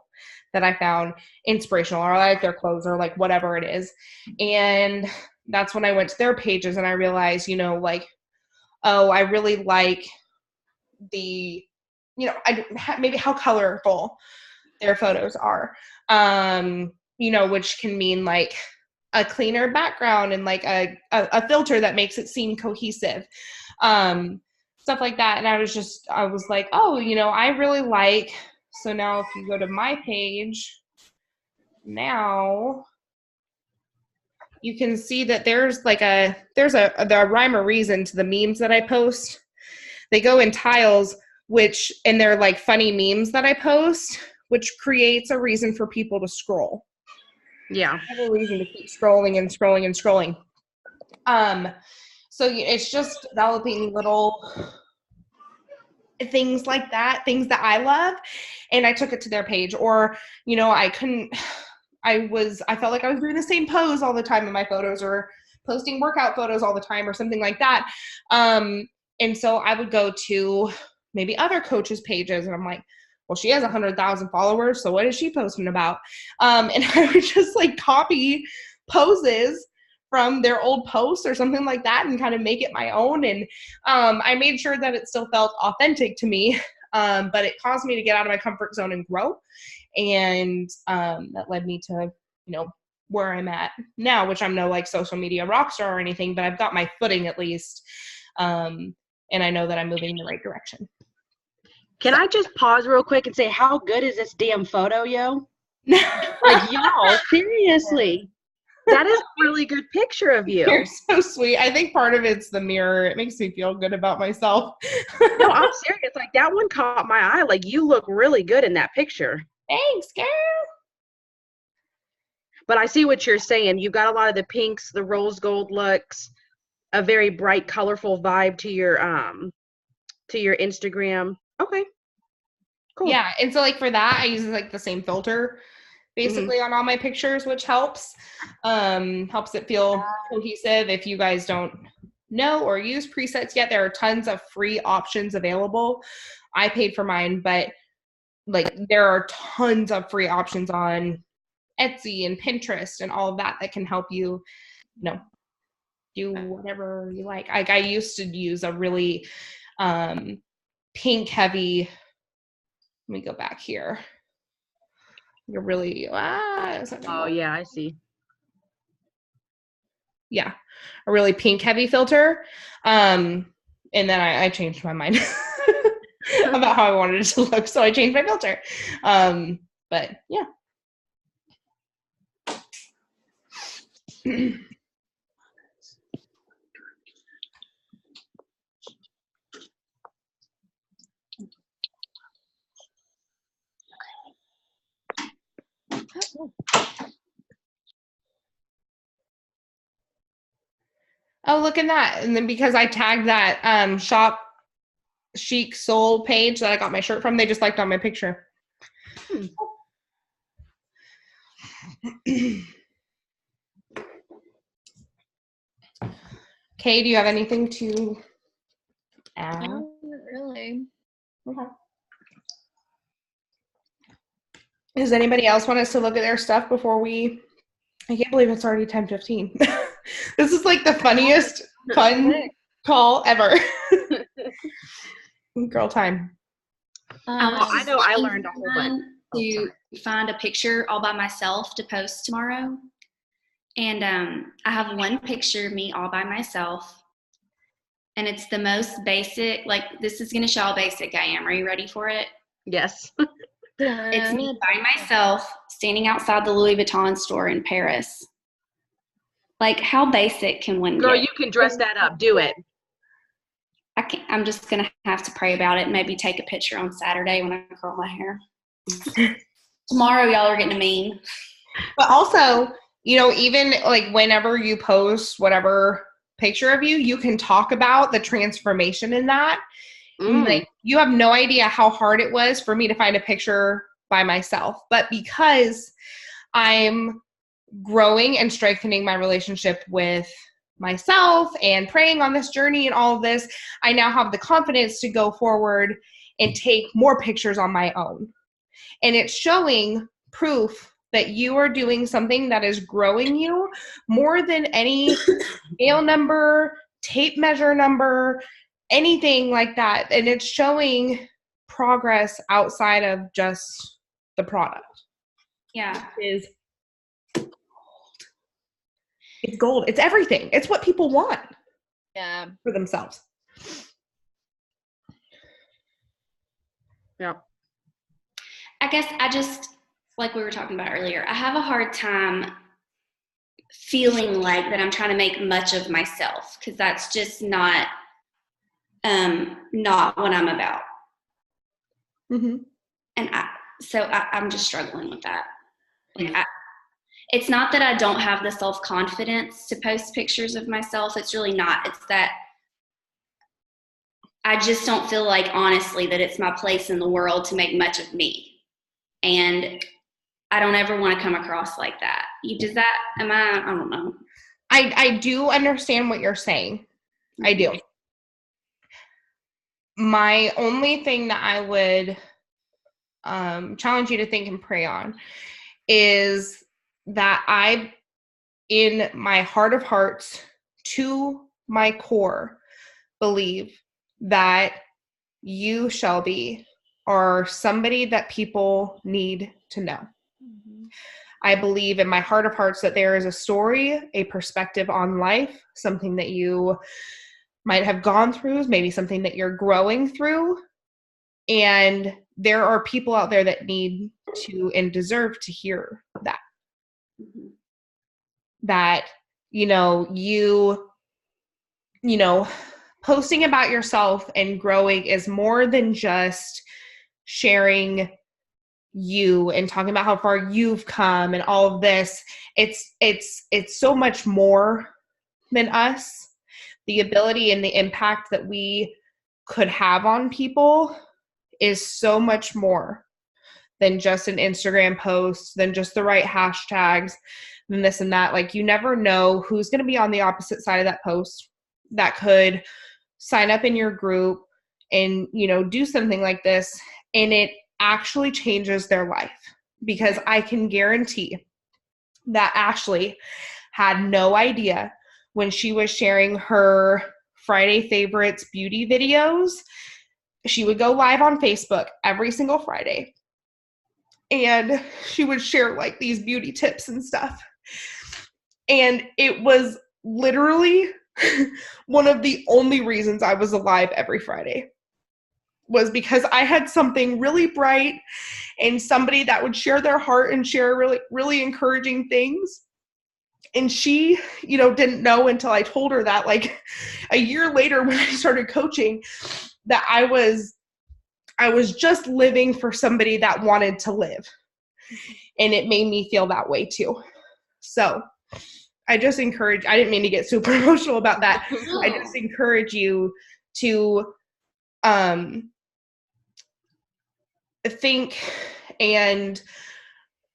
that I found inspirational, or I like their clothes, or like whatever it is. And that's when I went to their pages and I realized, oh, I really like maybe how colorful their photos are, which can mean like a cleaner background and like a filter that makes it seem cohesive, stuff like that. And I was like, oh, I really like, so now if you go to my page now, you can see that there's a rhyme or reason to the memes that I post. They go in tiles, and they're like funny memes that I post, which creates a reason for people to scroll. Yeah. I have a reason to keep scrolling and scrolling and scrolling. So it's just developing little things like that, things that I love, and I took it to their page. Or, I felt like I was doing the same pose all the time in my photos, or posting workout photos all the time, or something like that. And so I would go to maybe other coaches' pages, and I'm like, well, she has 100,000 followers, so what is she posting about? And I would just like copy poses from their old posts or something like that and kind of make it my own. And I made sure that it still felt authentic to me, but it caused me to get out of my comfort zone and grow. And that led me to, where I'm at now, which I'm no like social media rock star or anything, but I've got my footing at least. And I know that I'm moving in the right direction. Can I just pause real quick and say, how good is this damn photo, yo? Like, y'all, seriously. That is a really good picture of you. You're so sweet. I think part of it's the mirror. It makes me feel good about myself. No, I'm serious. Like, that one caught my eye. Like, you look really good in that picture. Thanks, girl. But I see what you're saying. You got a lot of the pinks, the rose gold looks, a very bright, colorful vibe to your Instagram. Okay. Cool. Yeah. And so like for that, I use like the same filter basically on all my pictures, which helps it feel cohesive. If you guys don't know or use presets yet, there are tons of free options available. I paid for mine, but like there are tons of free options on Etsy and Pinterest and all of that can help you, do whatever you like. I used to use a really pink heavy, let me go back here. You're really, oh yeah, I see. Yeah, a really pink heavy filter. And then I changed my mind about how I wanted it to look. So I changed my filter. But yeah. Oh, look at that. And then because I tagged that Shop Chic Soul page that I got my shirt from, they just liked on my picture. Kay, do you have anything to add? No, not really. Okay. Does anybody else want us to look at their stuff before I can't believe it's already 10:15. This is like the funniest fun call ever. Girl time. I know I learned a whole bunch. To find a picture all by myself to post tomorrow. And I have one picture of me all by myself. And it's the most basic, like this is going to show how basic I am. Are you ready for it? Yes. It's me by myself standing outside the Louis Vuitton store in Paris. Like, how basic can one Girl, get? you can dress that up. Do it. I'm just gonna have to pray about it. Maybe take a picture on Saturday when I curl my hair. Tomorrow, y'all are getting a meme. But also, even like whenever you post whatever picture of you, you can talk about the transformation in that. Like, you have no idea how hard it was for me to find a picture by myself. But because I'm growing and strengthening my relationship with myself and praying on this journey and all of this, I now have the confidence to go forward and take more pictures on my own. And it's showing proof that you are doing something that is growing you more than any scale number, tape measure number, anything like that. And it's showing progress outside of just the product. Yeah. It's gold. It's everything. It's what people want. Yeah. For themselves. Yeah. I guess I just, like we were talking about earlier, I have a hard time feeling like that I'm trying to make much of myself, because that's just not what I'm about. Mm-hmm. And I'm just struggling with that. Like, it's not that I don't have the self-confidence to post pictures of myself. It's really not. It's that I just don't feel like, honestly, that it's my place in the world to make much of me. And I don't ever want to come across like that. I don't know. I do understand what you're saying. I do. My only thing that I would challenge you to think and pray on is that I, in my heart of hearts, to my core, believe that you, Shelby, are somebody that people need to know. Mm-hmm. I believe in my heart of hearts that there is a story, a perspective on life, something that you might have gone through, maybe something that you're growing through. And there are people out there that need to and deserve to hear that. Mm-hmm. That, posting about yourself and growing is more than just sharing you and talking about how far you've come and all of this. It's so much more than us. The ability and the impact that we could have on people is so much more than just an Instagram post, than just the right hashtags, than this and that. Like, you never know who's going to be on the opposite side of that post that could sign up in your group and, do something like this. And it actually changes their life, because I can guarantee that Ashley had no idea when she was sharing her Friday favorites beauty videos. She would go live on Facebook every single Friday, and she would share like these beauty tips and stuff. And it was literally one of the only reasons I was alive every Friday, was because I had something really bright and somebody that would share their heart and share really, really encouraging things. And she, didn't know until I told her that, like, a year later when I started coaching, that I was just living for somebody that wanted to live. And it made me feel that way too. So I just encourage, I didn't mean to get super emotional about that. I just encourage you to think and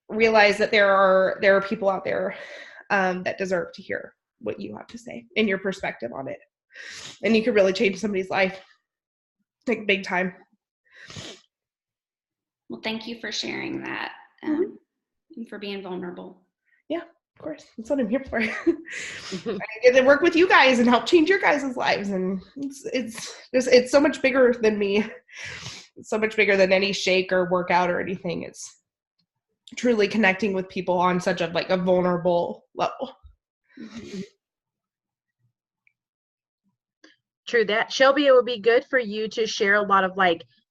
realize that there are people out there that deserve to hear what you have to say and your perspective on it. And you could really change somebody's life, like, big time. Well, thank you for sharing that, Mm-hmm. and for being vulnerable. Yeah, of course. That's what I'm here for. I get to work with you guys and help change your guys' lives. And it's so much bigger than me. It's so much bigger than any shake or workout or anything. It's truly connecting with people on such a vulnerable level. Mm-hmm. True that. Shelby, it would be good for you to share a lot of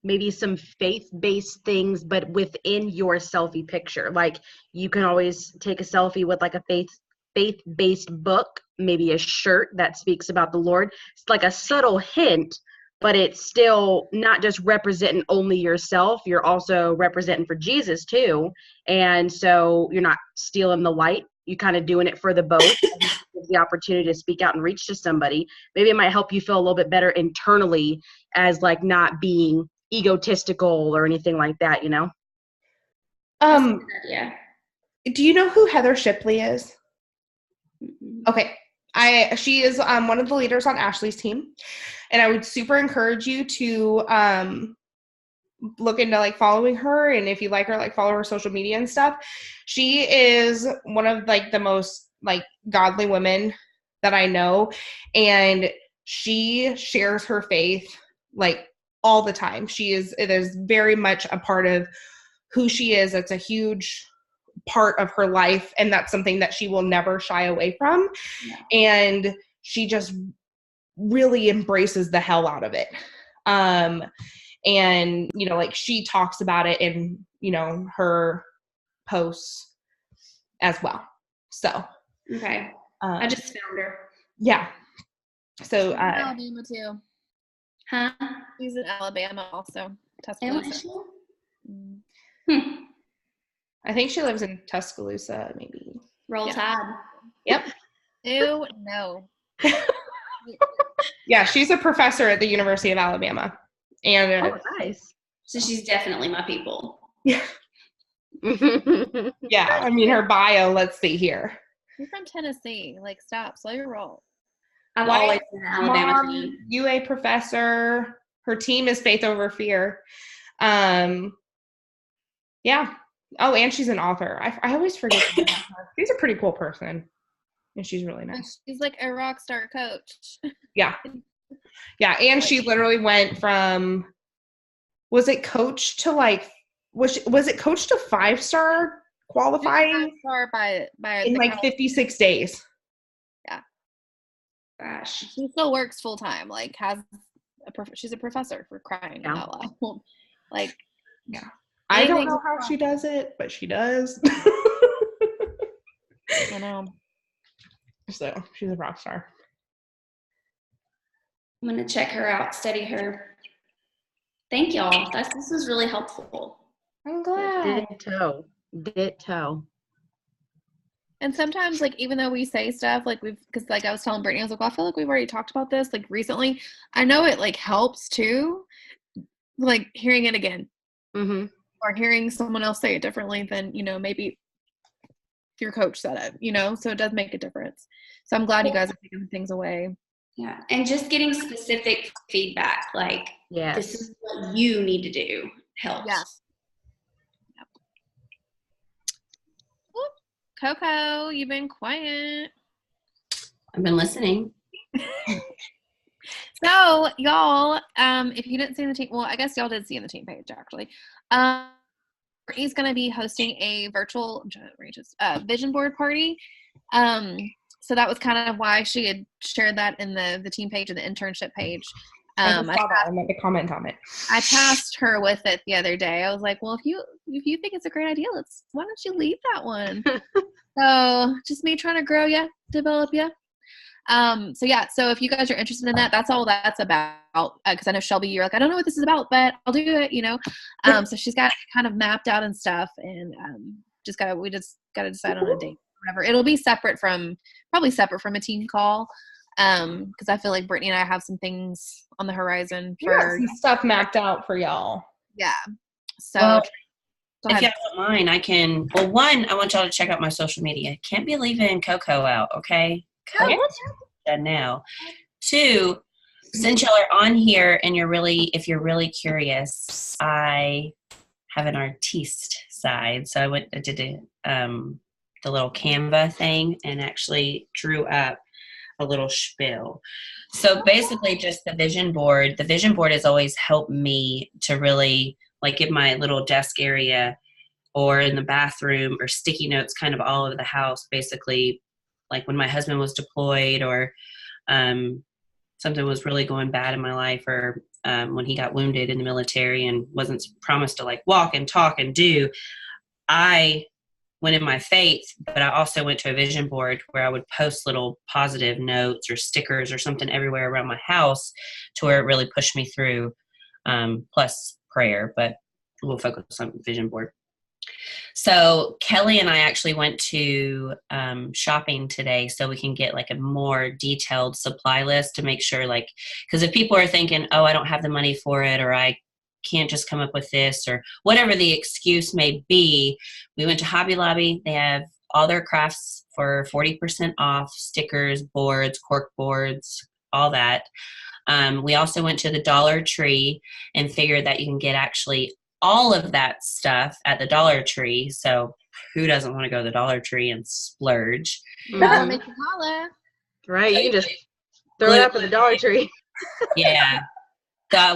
maybe some faith-based things, but within your selfie picture. Like, you can always take a selfie with a faith faith-based book, maybe a shirt that speaks about the Lord. It's like a subtle hint, but it's still not just representing only yourself. You're also representing for Jesus too. And so you're not stealing the light. You're kind of doing it for the both. The opportunity to speak out and reach to somebody. Maybe it might help you feel a little bit better internally as like not being egotistical or anything like that, you know? Yeah. Do you know who Heather Shipley is? Mm-mm. Okay. She is one of the leaders on Ashley's team, and I would super encourage you to look into like following her, and if you like her, like follow her social media and stuff. She is one of like the most like godly women that I know, and she shares her faith like all the time. It is very much a part of who she is. It's a huge part of her life, and that's something that she will never shy away from. Yeah. And she just really embraces the hell out of it. And you know, like she talks about it in, you know, her posts as well. So Okay. I just found her. yeah. So She's in Alabama too. Huh? She's in Alabama also. Oh, Tuscaloosa. is she? Mm. Hmm. I think she lives in Tuscaloosa, maybe. Roll Yeah. Tide. Yep. Ew, no. Yeah, she's a professor at the University of Alabama. And Oh, nice. So she's definitely my people. yeah, I mean, her bio, let's see here. You're from Tennessee. Like, stop. Slow your roll. I've White always been an Alabama Mom, fan. UA professor. Her team is Faith Over Fear. Yeah. Oh, and she's an author. I always forget about her. She's a pretty cool person. And she's really nice. She's like a rock star coach. Yeah. Yeah. And she literally went from, was it coach to like, was it coach to 5-star qualifying Star by in the like college. 56 days? Gosh. She still works full time. Like, she's a professor, for crying Yeah. out loud. Like, Yeah. I don't anything- know how she does it, but she does. I know. So she's a rock star. I'm gonna check her out, study her. Thank y'all. This was really helpful. I'm glad. Ditto. And sometimes, like, even though we say stuff, like, because, like, I was telling Brittany, I was like, well, I feel like we've already talked about this, like, recently. I know it, like, helps, too, like, hearing it again. Mm-hmm. Or hearing someone else say it differently than, you know, maybe your coach said it, you know? So it does make a difference. So I'm glad you guys are taking things away. Yeah. And just getting specific feedback, like, Yes. this is what you need to do, helps. Yeah. Coco, you've been quiet. I've been listening. So, y'all, if you didn't see the team, well, I guess y'all did see in the team page, actually. Brittany's going to be hosting a virtual vision board party. So that was kind of why she had shared that in the team page and the internship page. I just saw that. I meant to comment on it. I tasked her with it the other day. I was like, well, if you think it's a great idea, why don't you lead that one? So just me trying to grow you, develop you. So yeah, so if you guys are interested in that, that's all that's about. Because I know Shelby, you're like, I don't know what this is about, but I'll do it, you know. So she's got it kind of mapped out and stuff, and we just gotta decide on a date, whatever. It'll be probably separate from a team call. Because I feel like Brittany and I have some things on the horizon for some stuff mapped out for y'all. Yeah. So Well, go if ahead. y'all don't mind, I can. Well, one, I want y'all to check out my social media. Can't be leaving Coco out, okay? Okay. Done now. Two, since y'all are on here and if you're really curious, I have an artiste side. So I did the little Canva thing and actually drew up a little spiel. So basically just the vision board has always helped me to really like get my little desk area or in the bathroom or sticky notes kind of all over the house, basically like when my husband was deployed or something was really going bad in my life or when he got wounded in the military and wasn't promised to like walk and talk and do, I went in my faith, but I also went to a vision board where I would post little positive notes or stickers or something everywhere around my house to where it really pushed me through, plus prayer, but we'll focus on vision board. So Kelly and I actually went to shopping today so we can get like a more detailed supply list to make sure, like, because if people are thinking, oh, I don't have the money for it, or I can't just come up with this, or whatever the excuse may be, we went to Hobby Lobby. They have all their crafts for 40% off, stickers, boards, cork boards, all that. We also went to the Dollar Tree and figured that you can get actually all of that stuff at the Dollar Tree. So who doesn't want to go to the Dollar Tree and splurge? That'll make you holla. Right, you can just throw it up at the Dollar Tree. Yeah.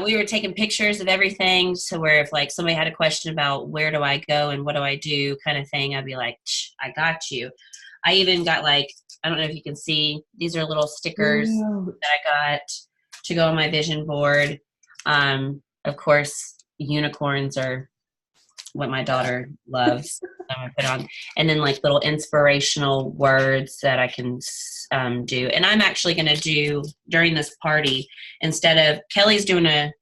We were taking pictures of everything, so where if like somebody had a question about where do I go and what do I do kind of thing, I'd be like, I got you. I even got like, I don't know if you can see, these are little stickers that I got to go on my vision board. Of course, unicorns are what my daughter loves. I'm gonna put on, and then like little inspirational words that I can do. And I'm actually going to do during this party, instead of Kelly's doing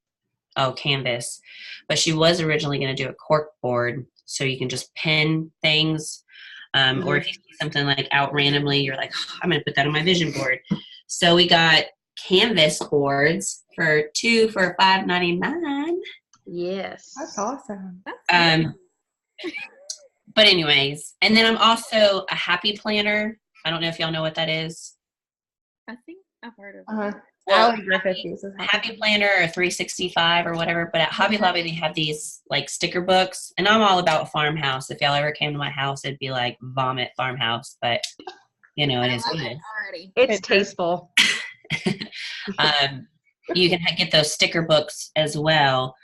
canvas, but she was originally going to do a cork board, so you can just pin things, or if you see something like out randomly, you're like, oh, I'm going to put that on my vision board. So we got canvas boards for $5.99. Yes. That's awesome. But anyways, and then I'm also a happy planner. I don't know if y'all know what that is. I think I've heard of it. Uh-huh. Well, Allie Griffith uses a happy planner or 365 or whatever, but at Hobby Lobby they have these like sticker books, and I'm all about farmhouse. If y'all ever came to my house, it'd be like vomit farmhouse, but you know, it is what it is. Already. It's tasteful. You can get those sticker books as well.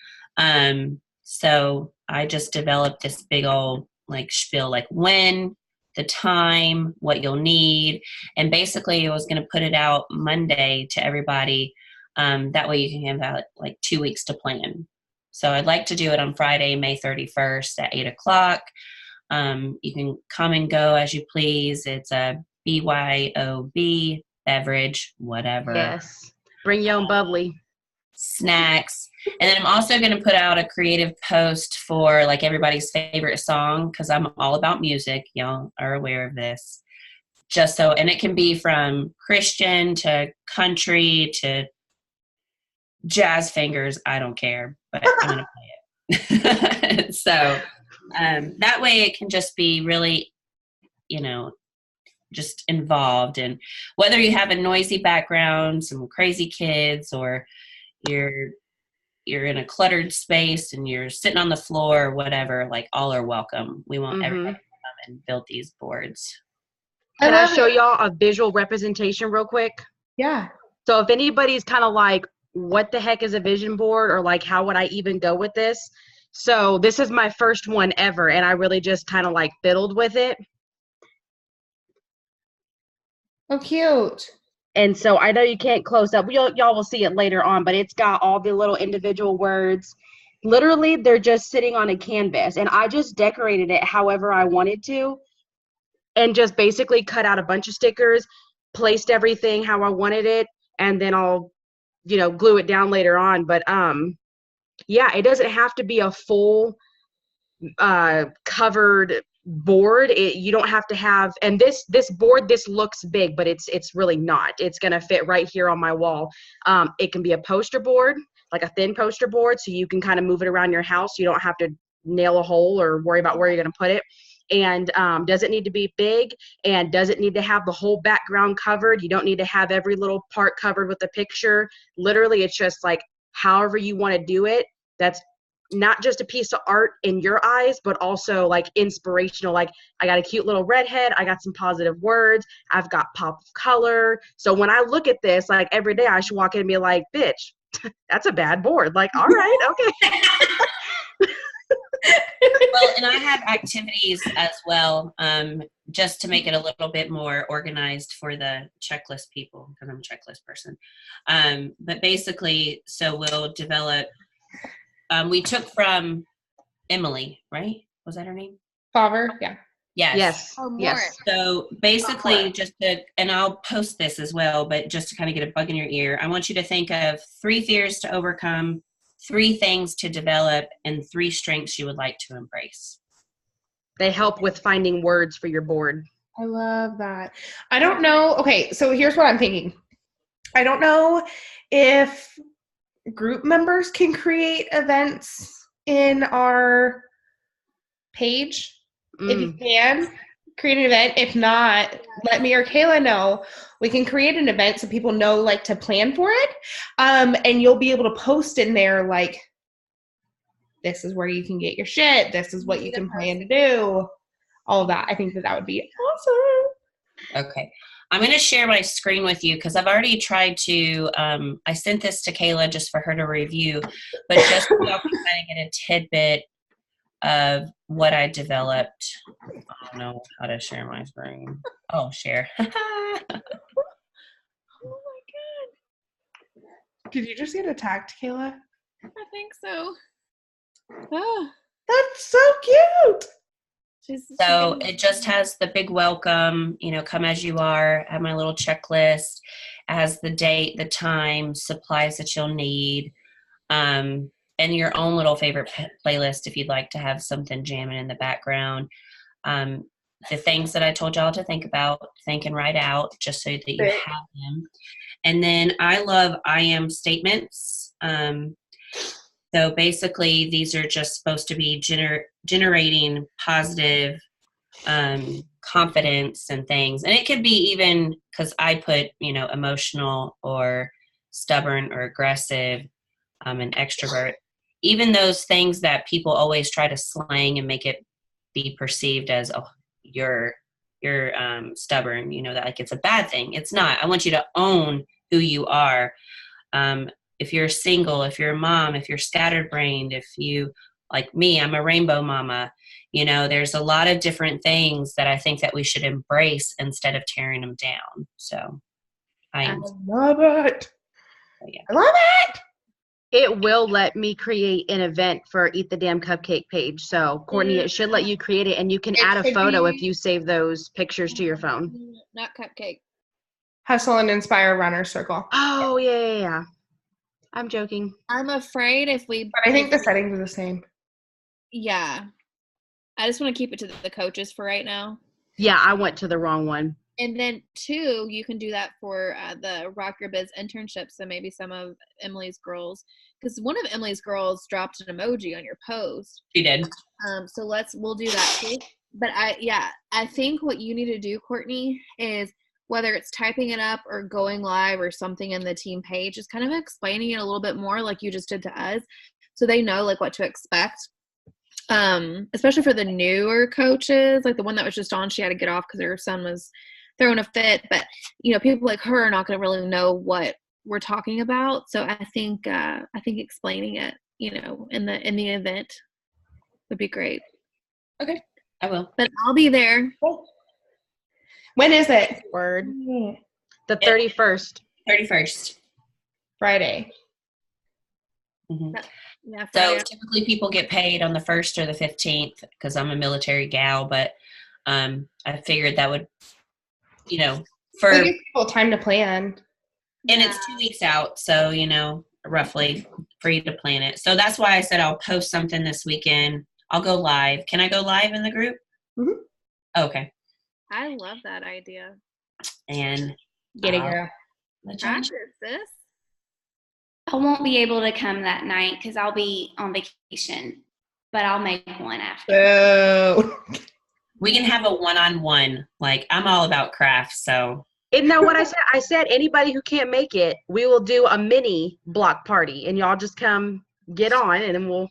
So I just developed this big old like spiel, like when, the time, what you'll need, and basically I was going to put it out Monday to everybody. That way you can have like 2 weeks to plan. So I'd like to do it on Friday, May 31st at 8:00. You can come and go as you please. It's a BYOB beverage, whatever. Yes. Bring your own bubbly. Snacks. And then I'm also going to put out a creative post for like everybody's favorite song, because I'm all about music. Y'all are aware of this. Just so, and it can be from Christian to country to jazz fingers. I don't care, but I'm going to play it. So that way it can just be really, just involved. And whether you have a noisy background, some crazy kids, or you're in a cluttered space and you're sitting on the floor or whatever, like all are welcome. We want everybody to come and build these boards. Can I show y'all a visual representation real quick? Yeah. So if anybody's kind of like, what the heck is a vision board, or like, how would I even go with this? So this is my first one ever, and I really just kind of like fiddled with it. Oh, cute. And so I know you can't close up. Y'all will see it later on, but it's got all the little individual words. Literally, they're just sitting on a canvas, and I just decorated it however I wanted to, and just basically cut out a bunch of stickers, placed everything how I wanted it, and then I'll, glue it down later on. But yeah, it doesn't have to be a full covered board. You don't have to have, and this board, this looks big, but it's really not. It's gonna fit right here on my wall. It can be a poster board, like a thin poster board, so you can kind of move it around your house. You don't have to nail a hole or worry about where you're gonna put it. And does it need to be big, and does it need to have the whole background covered? You don't need to have every little part covered with a picture. Literally, it's just like however you want to do it. That's not just a piece of art in your eyes, but also like inspirational. Like, I got a cute little redhead, I got some positive words, I've got pop of color. So when I look at this, like every day I should walk in and be like, bitch, that's a bad board. Like, all right, okay. Well, and I have activities as well, just to make it a little bit more organized for the checklist people, because I'm a checklist person. But basically, so we'll develop, we took from Emily, right? Was that her name? Favre, yeah. Yes. Yes. Oh, more. Yes. So basically, and I'll post this as well, but just to kind of get a bug in your ear, I want you to think of 3 fears to overcome, 3 things to develop, and 3 strengths you would like to embrace. They help with finding words for your board. I love that. I don't know. Okay, so here's what I'm thinking. I don't know if group members can create events in our page. If you can, create an event. If not, let me or Kayla know. We can create an event so people know like to plan for it. And you'll be able to post in there like, this is where you can get your shit. This is what you can plan to do. All of that. I think that would be awesome. Okay. I'm going to share my screen with you because I've already tried to, I sent this to Kayla just for her to review, but just so y'all can kind of get a tidbit of what I developed. I don't know how to share my screen. Oh, share. Oh my God. Did you just get attacked, Kayla? I think so. Oh, That's so cute. So it just has the big welcome, come as you are. I have my little checklist. It has the date, the time, supplies that you'll need, and your own little favorite playlist if you'd like to have something jamming in the background. The things that I told y'all to think about, think and write out just so that you have them. And then I love I am statements. So basically, these are just supposed to be generating positive confidence and things. And it could be even, because I put, emotional or stubborn or aggressive, an extrovert. Even those things that people always try to slang and make it be perceived as, oh, you're stubborn, that like it's a bad thing. It's not. I want you to own who you are. If you're single, if you're a mom, if you're scatterbrained, if you, like me, I'm a rainbow mama, there's a lot of different things that I think that we should embrace instead of tearing them down. So I love it. Yeah. I love it. It will let me create an event for Eat the Damn Cupcake page. So, Courtney, it should let you create it, and you can add a photo if you save those pictures to your phone. Not cupcake. Hustle and Inspire Runner Circle. Oh, yeah. I'm joking. I'm afraid if we... But I think the settings are the same. Yeah. I just want to keep it to the coaches for right now. Yeah, I went to the wrong one. And then 2, you can do that for the Rock Your Biz internship. So maybe some of Emily's girls, because one of Emily's girls dropped an emoji on your post. She did. So we'll do that too. But I think what you need to do, Courtney, is whether it's typing it up or going live or something in the team page, just kind of explaining it a little bit more like you just did to us, so they know like what to expect. Especially for the newer coaches, like the one that was just on, she had to get off because her son was throwing a fit. But people like her are not going to really know what we're talking about. So I think explaining it, in the event would be great. Okay, I will. But I'll be there. When is it? Word. The 31st. 31st. Friday. Mm-hmm. Yeah, so typically people get paid on the 1st or the 15th because I'm a military gal, but I figured that would, for it gives people time to plan. And it's 2 weeks out, so roughly for you to plan it. So that's why I said I'll post something this weekend. I'll go live. Can I go live in the group? Mm-hmm. Okay. I love that idea. And get it, girl. Practice this. I won't be able to come that night because I'll be on vacation, but I'll make one after. Oh. We can have a one-on-one. Like, I'm all about crafts, so. Isn't that what I said? I said anybody who can't make it, we will do a mini block party, and y'all just come get on, and then we'll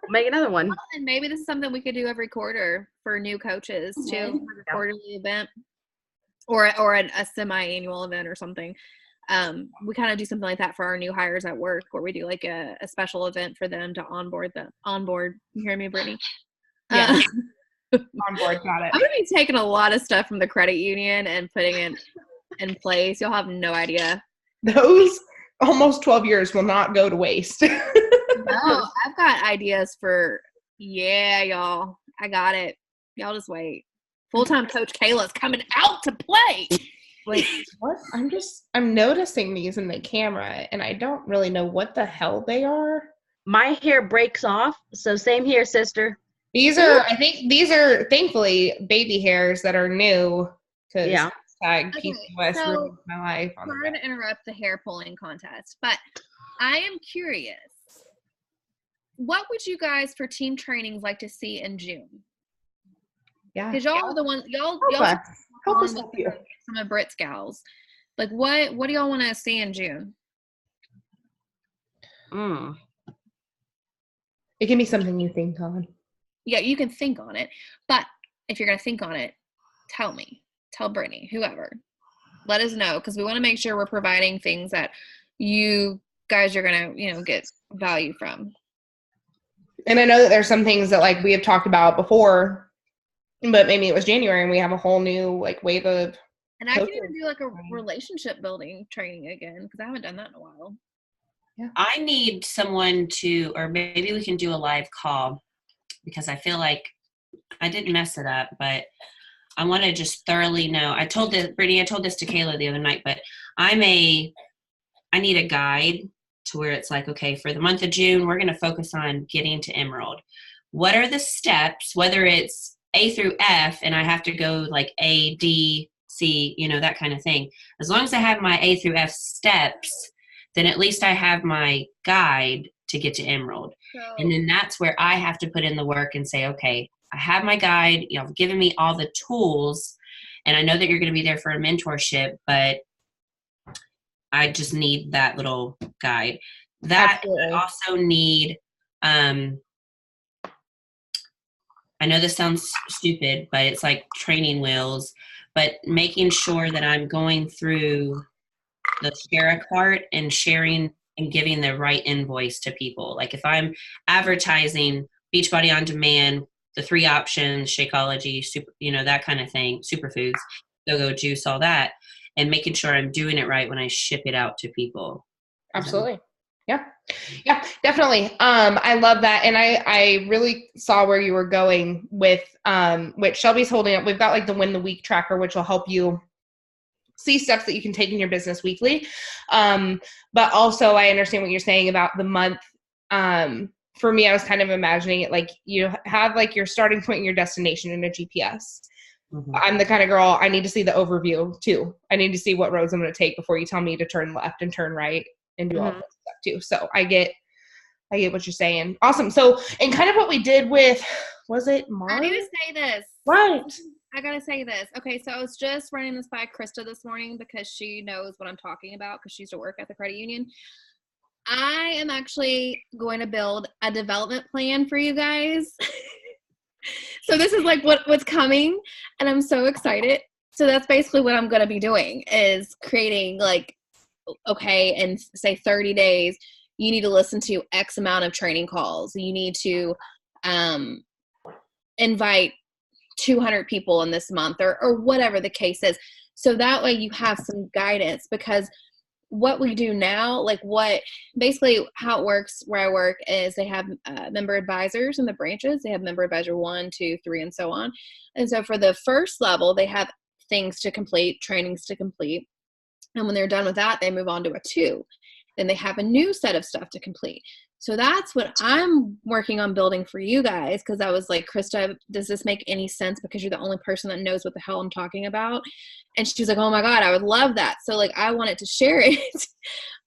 make another one. And maybe this is something we could do every quarter for new coaches too, like a quarterly event, or a semi-annual event or something. We kind of do something like that for our new hires at work, where we do like a special event for them to onboard. You hear me, Brittany? Yeah. Onboard, got it. I'm gonna be taking a lot of stuff from the credit union and putting it in place. You'll have no idea. Those almost 12 years will not go to waste. No, I've got ideas for y'all. I got it. Y'all just wait. Full-time coach Kayla's coming out to play. Like, what? I'm noticing these in the camera, and I don't really know what the hell they are. My hair breaks off, so same here, sister. I think these are thankfully baby hairs that are new. Yeah. Tag Okay, PCOS so ruined my life. Sorry to interrupt the hair pulling contest, but I am curious. What would you guys for team trainings like to see in June? Yeah. Because y'all are the ones, y'all Help us with help you. some of Brit's gals. Like, what do y'all want to see in June? It can be something you think on. Yeah, you can think on it, but if you're gonna think on it, tell me, tell Brittany, whoever. Let us know, because we want to make sure we're providing things that you guys are gonna, get value from. And I know that there's some things that like we have talked about before, but maybe it was January and we have a whole new like wave of. And I can even do like a relationship building training again, because I haven't done that in a while. Yeah. I need someone to, or maybe we can do a live call, because I feel like I didn't mess it up, but I want to just thoroughly know. Brittany, I told this to Kayla the other night, but I need a guide to where it's like, okay, for the month of June, we're going to focus on getting to Emerald. What are the steps, whether it's A through F and I have to go like A, D, C, that kind of thing. As long as I have my A through F steps, then at least I have my guide to get to Emerald. And then that's where I have to put in the work and say, okay, I have my guide, you've given me all the tools, and I know that you're going to be there for a mentorship, but I just need that little guide. That I also need, I know this sounds stupid, but it's like training wheels, but making sure that I'm going through the share part and sharing and giving the right invoice to people. Like if I'm advertising Beachbody On Demand, the 3 options, Shakeology, super, that kind of thing, superfoods, go juice, all that, and making sure I'm doing it right when I ship it out to people. Absolutely. Yeah, definitely. I love that. And I really saw where you were going with, which Shelby's holding up. We've got like the Win the Week tracker, which will help you see steps that you can take in your business weekly. But also I understand what you're saying about the month. For me, I was kind of imagining it like you have like your starting point and your destination in a GPS. Mm-hmm. I'm the kind of girl, I need to see the overview too. I need to see what roads I'm going to take before you tell me to turn left and turn right and do all that stuff too. So I get what you're saying. Awesome. So, and kind of what we did with, was it March? I need to say this. What? I gotta say this. Okay, so I was just running this by Krista this morning because she knows what I'm talking about because she used to work at the credit union. I am actually going to build a development plan for you guys. So this is like what's coming, and I'm so excited. So that's basically what I'm going to be doing is creating like, okay, in say 30 days, you need to listen to X amount of training calls. You need to invite 200 people in this month or whatever the case is. So that way you have some guidance, because what we do now, like what basically how it works where I work is they have member advisors in the branches. They have member advisor 1, 2, 3, and so on. And so for the first level, they have things to complete, trainings to complete. And when they're done with that, they move on to a 2. Then they have a new set of stuff to complete. So that's what I'm working on building for you guys, because I was like, Krista, does this make any sense? Because you're the only person that knows what the hell I'm talking about. And she's like, oh my God, I would love that. So like, I wanted to share it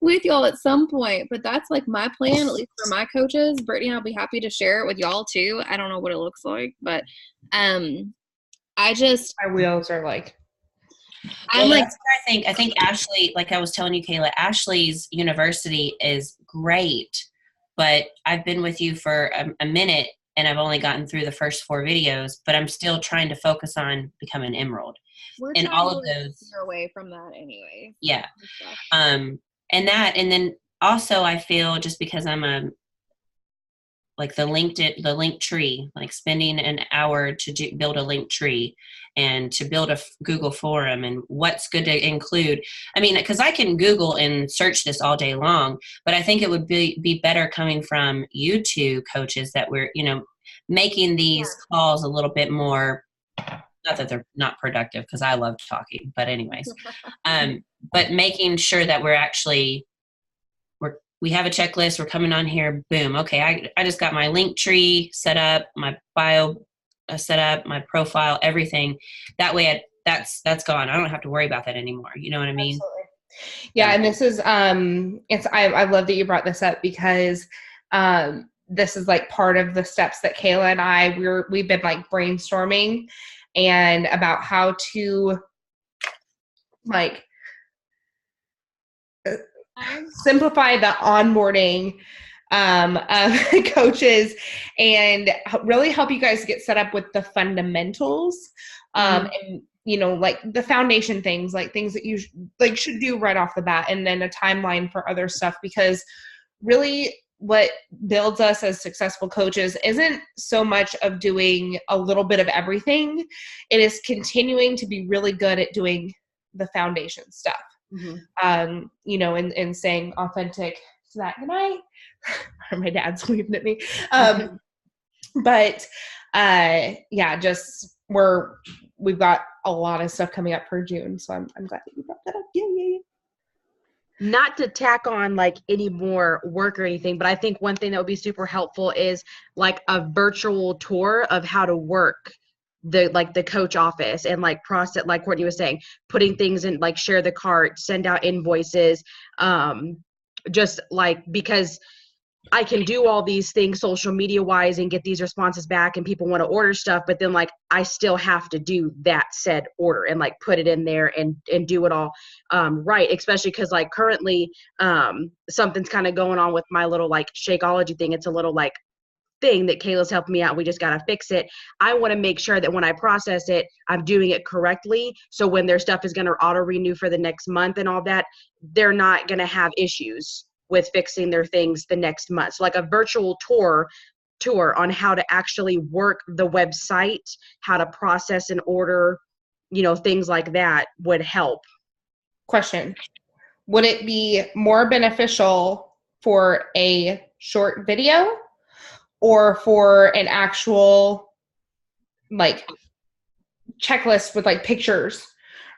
with y'all at some point, but that's like my plan, at least for my coaches. Brittany, I'll be happy to share it with y'all too. I don't know what it looks like, but my wheels are like, well, that's what I think Ashley, like I was telling you, Kayla, Ashley's university is great, but I've been with you for a minute and I've only gotten through the first 4 videos, but I'm still trying to focus on becoming Emerald. And all of those are away from that anyway. Yeah. And then also I feel just because I'm like the link tree, like spending an hour to build a link tree and to build a Google forum and what's good to include. I mean, because I can Google and search this all day long, but I think it would be better coming from you two coaches that we're, making these calls a little bit more not that they're not productive, because I love talking, but anyways, but making sure that we're actually, we have a checklist, we're coming on here, boom. Okay. I just got my link tree set up, my bio set up, my profile, everything. That way that's gone. I don't have to worry about that anymore. You know what I mean? Absolutely. Yeah. And this is, I love that you brought this up, because, this is like part of the steps that Kayla and we've been like brainstorming and about how to like simplify the onboarding of coaches and really help you guys get set up with the fundamentals, and like the foundation things, like things that you should do right off the bat, and then a timeline for other stuff, because really what builds us as successful coaches isn't so much of doing a little bit of everything. It is continuing to be really good at doing the foundation stuff. And staying authentic to that. Good night. My dad's waving at me. But we've got a lot of stuff coming up for June, so I'm glad that you brought that up. Yeah. Not to tack on like any more work or anything, but I think one thing that would be super helpful is like a virtual tour of how to work the coach office and like process, like Courtney was saying, putting things in, like share the cart, send out invoices, just like, because I can do all these things social media wise and get these responses back and people want to order stuff, but then like I still have to do that said order and like put it in there and do it all right, especially because like currently something's kind of going on with my little like Shakeology thing. It's a little like thing that Kayla's helping me out. We just got to fix it. I want to make sure that when I process it, I'm doing it correctly. So when their stuff is going to auto renew for the next month and all that, they're not going to have issues with fixing their things the next month. So like a virtual tour on how to actually work the website, how to process an order, things like that would help. Question. Would it be more beneficial for a short video or for an actual like checklist with like pictures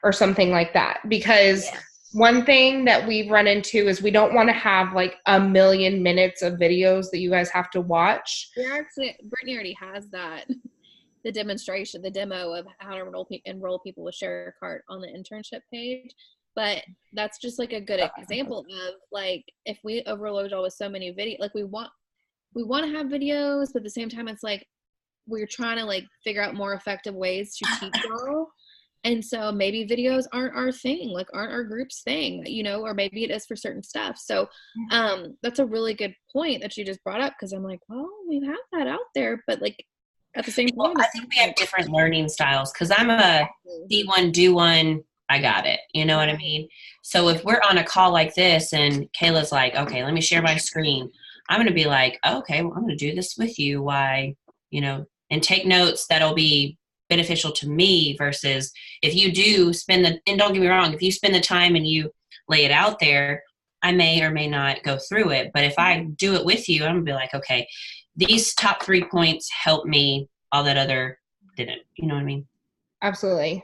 or something like that? Because one thing that we've run into is we don't want to have like 1 million minutes of videos that you guys have to watch. Brittany already has that, the demonstration, the demo of how to enroll people with Share Cart on the internship page. But that's just like a good example of like, if we overload y'all with so many videos, like we want to have videos, but at the same time, it's like we're trying to like figure out more effective ways to teach y'all. And so maybe videos aren't our thing, like aren't our group's thing, or maybe it is for certain stuff. So that's a really good point that you just brought up, because I'm like, well, we have that out there, but like at the same time. Well, I think we have different learning styles, because I'm a see one, do one, I got it. You know what I mean? So if we're on a call like this and Kayla's like, okay, let me share my screen, I'm going to be like, oh, okay, well, I'm going to do this with you. Why, and take notes that'll be beneficial to me, versus if you do and don't get me wrong, if you spend the time and you lay it out there, I may or may not go through it. But if I do it with you, I'm going to be like, okay, these top 3 points help me, all that other didn't. You know what I mean? Absolutely.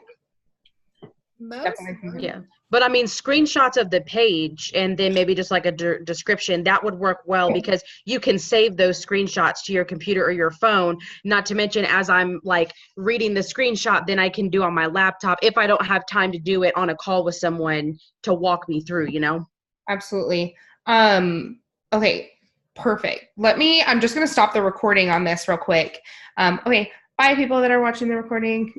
Yeah. But I mean, screenshots of the page and then maybe just like a description, that would work well, because you can save those screenshots to your computer or your phone. Not to mention, as I'm like reading the screenshot, then I can do on my laptop if I don't have time to do it on a call with someone to walk me through, Absolutely. Okay, perfect. I'm just going to stop the recording on this real quick. Okay, bye people that are watching the recording.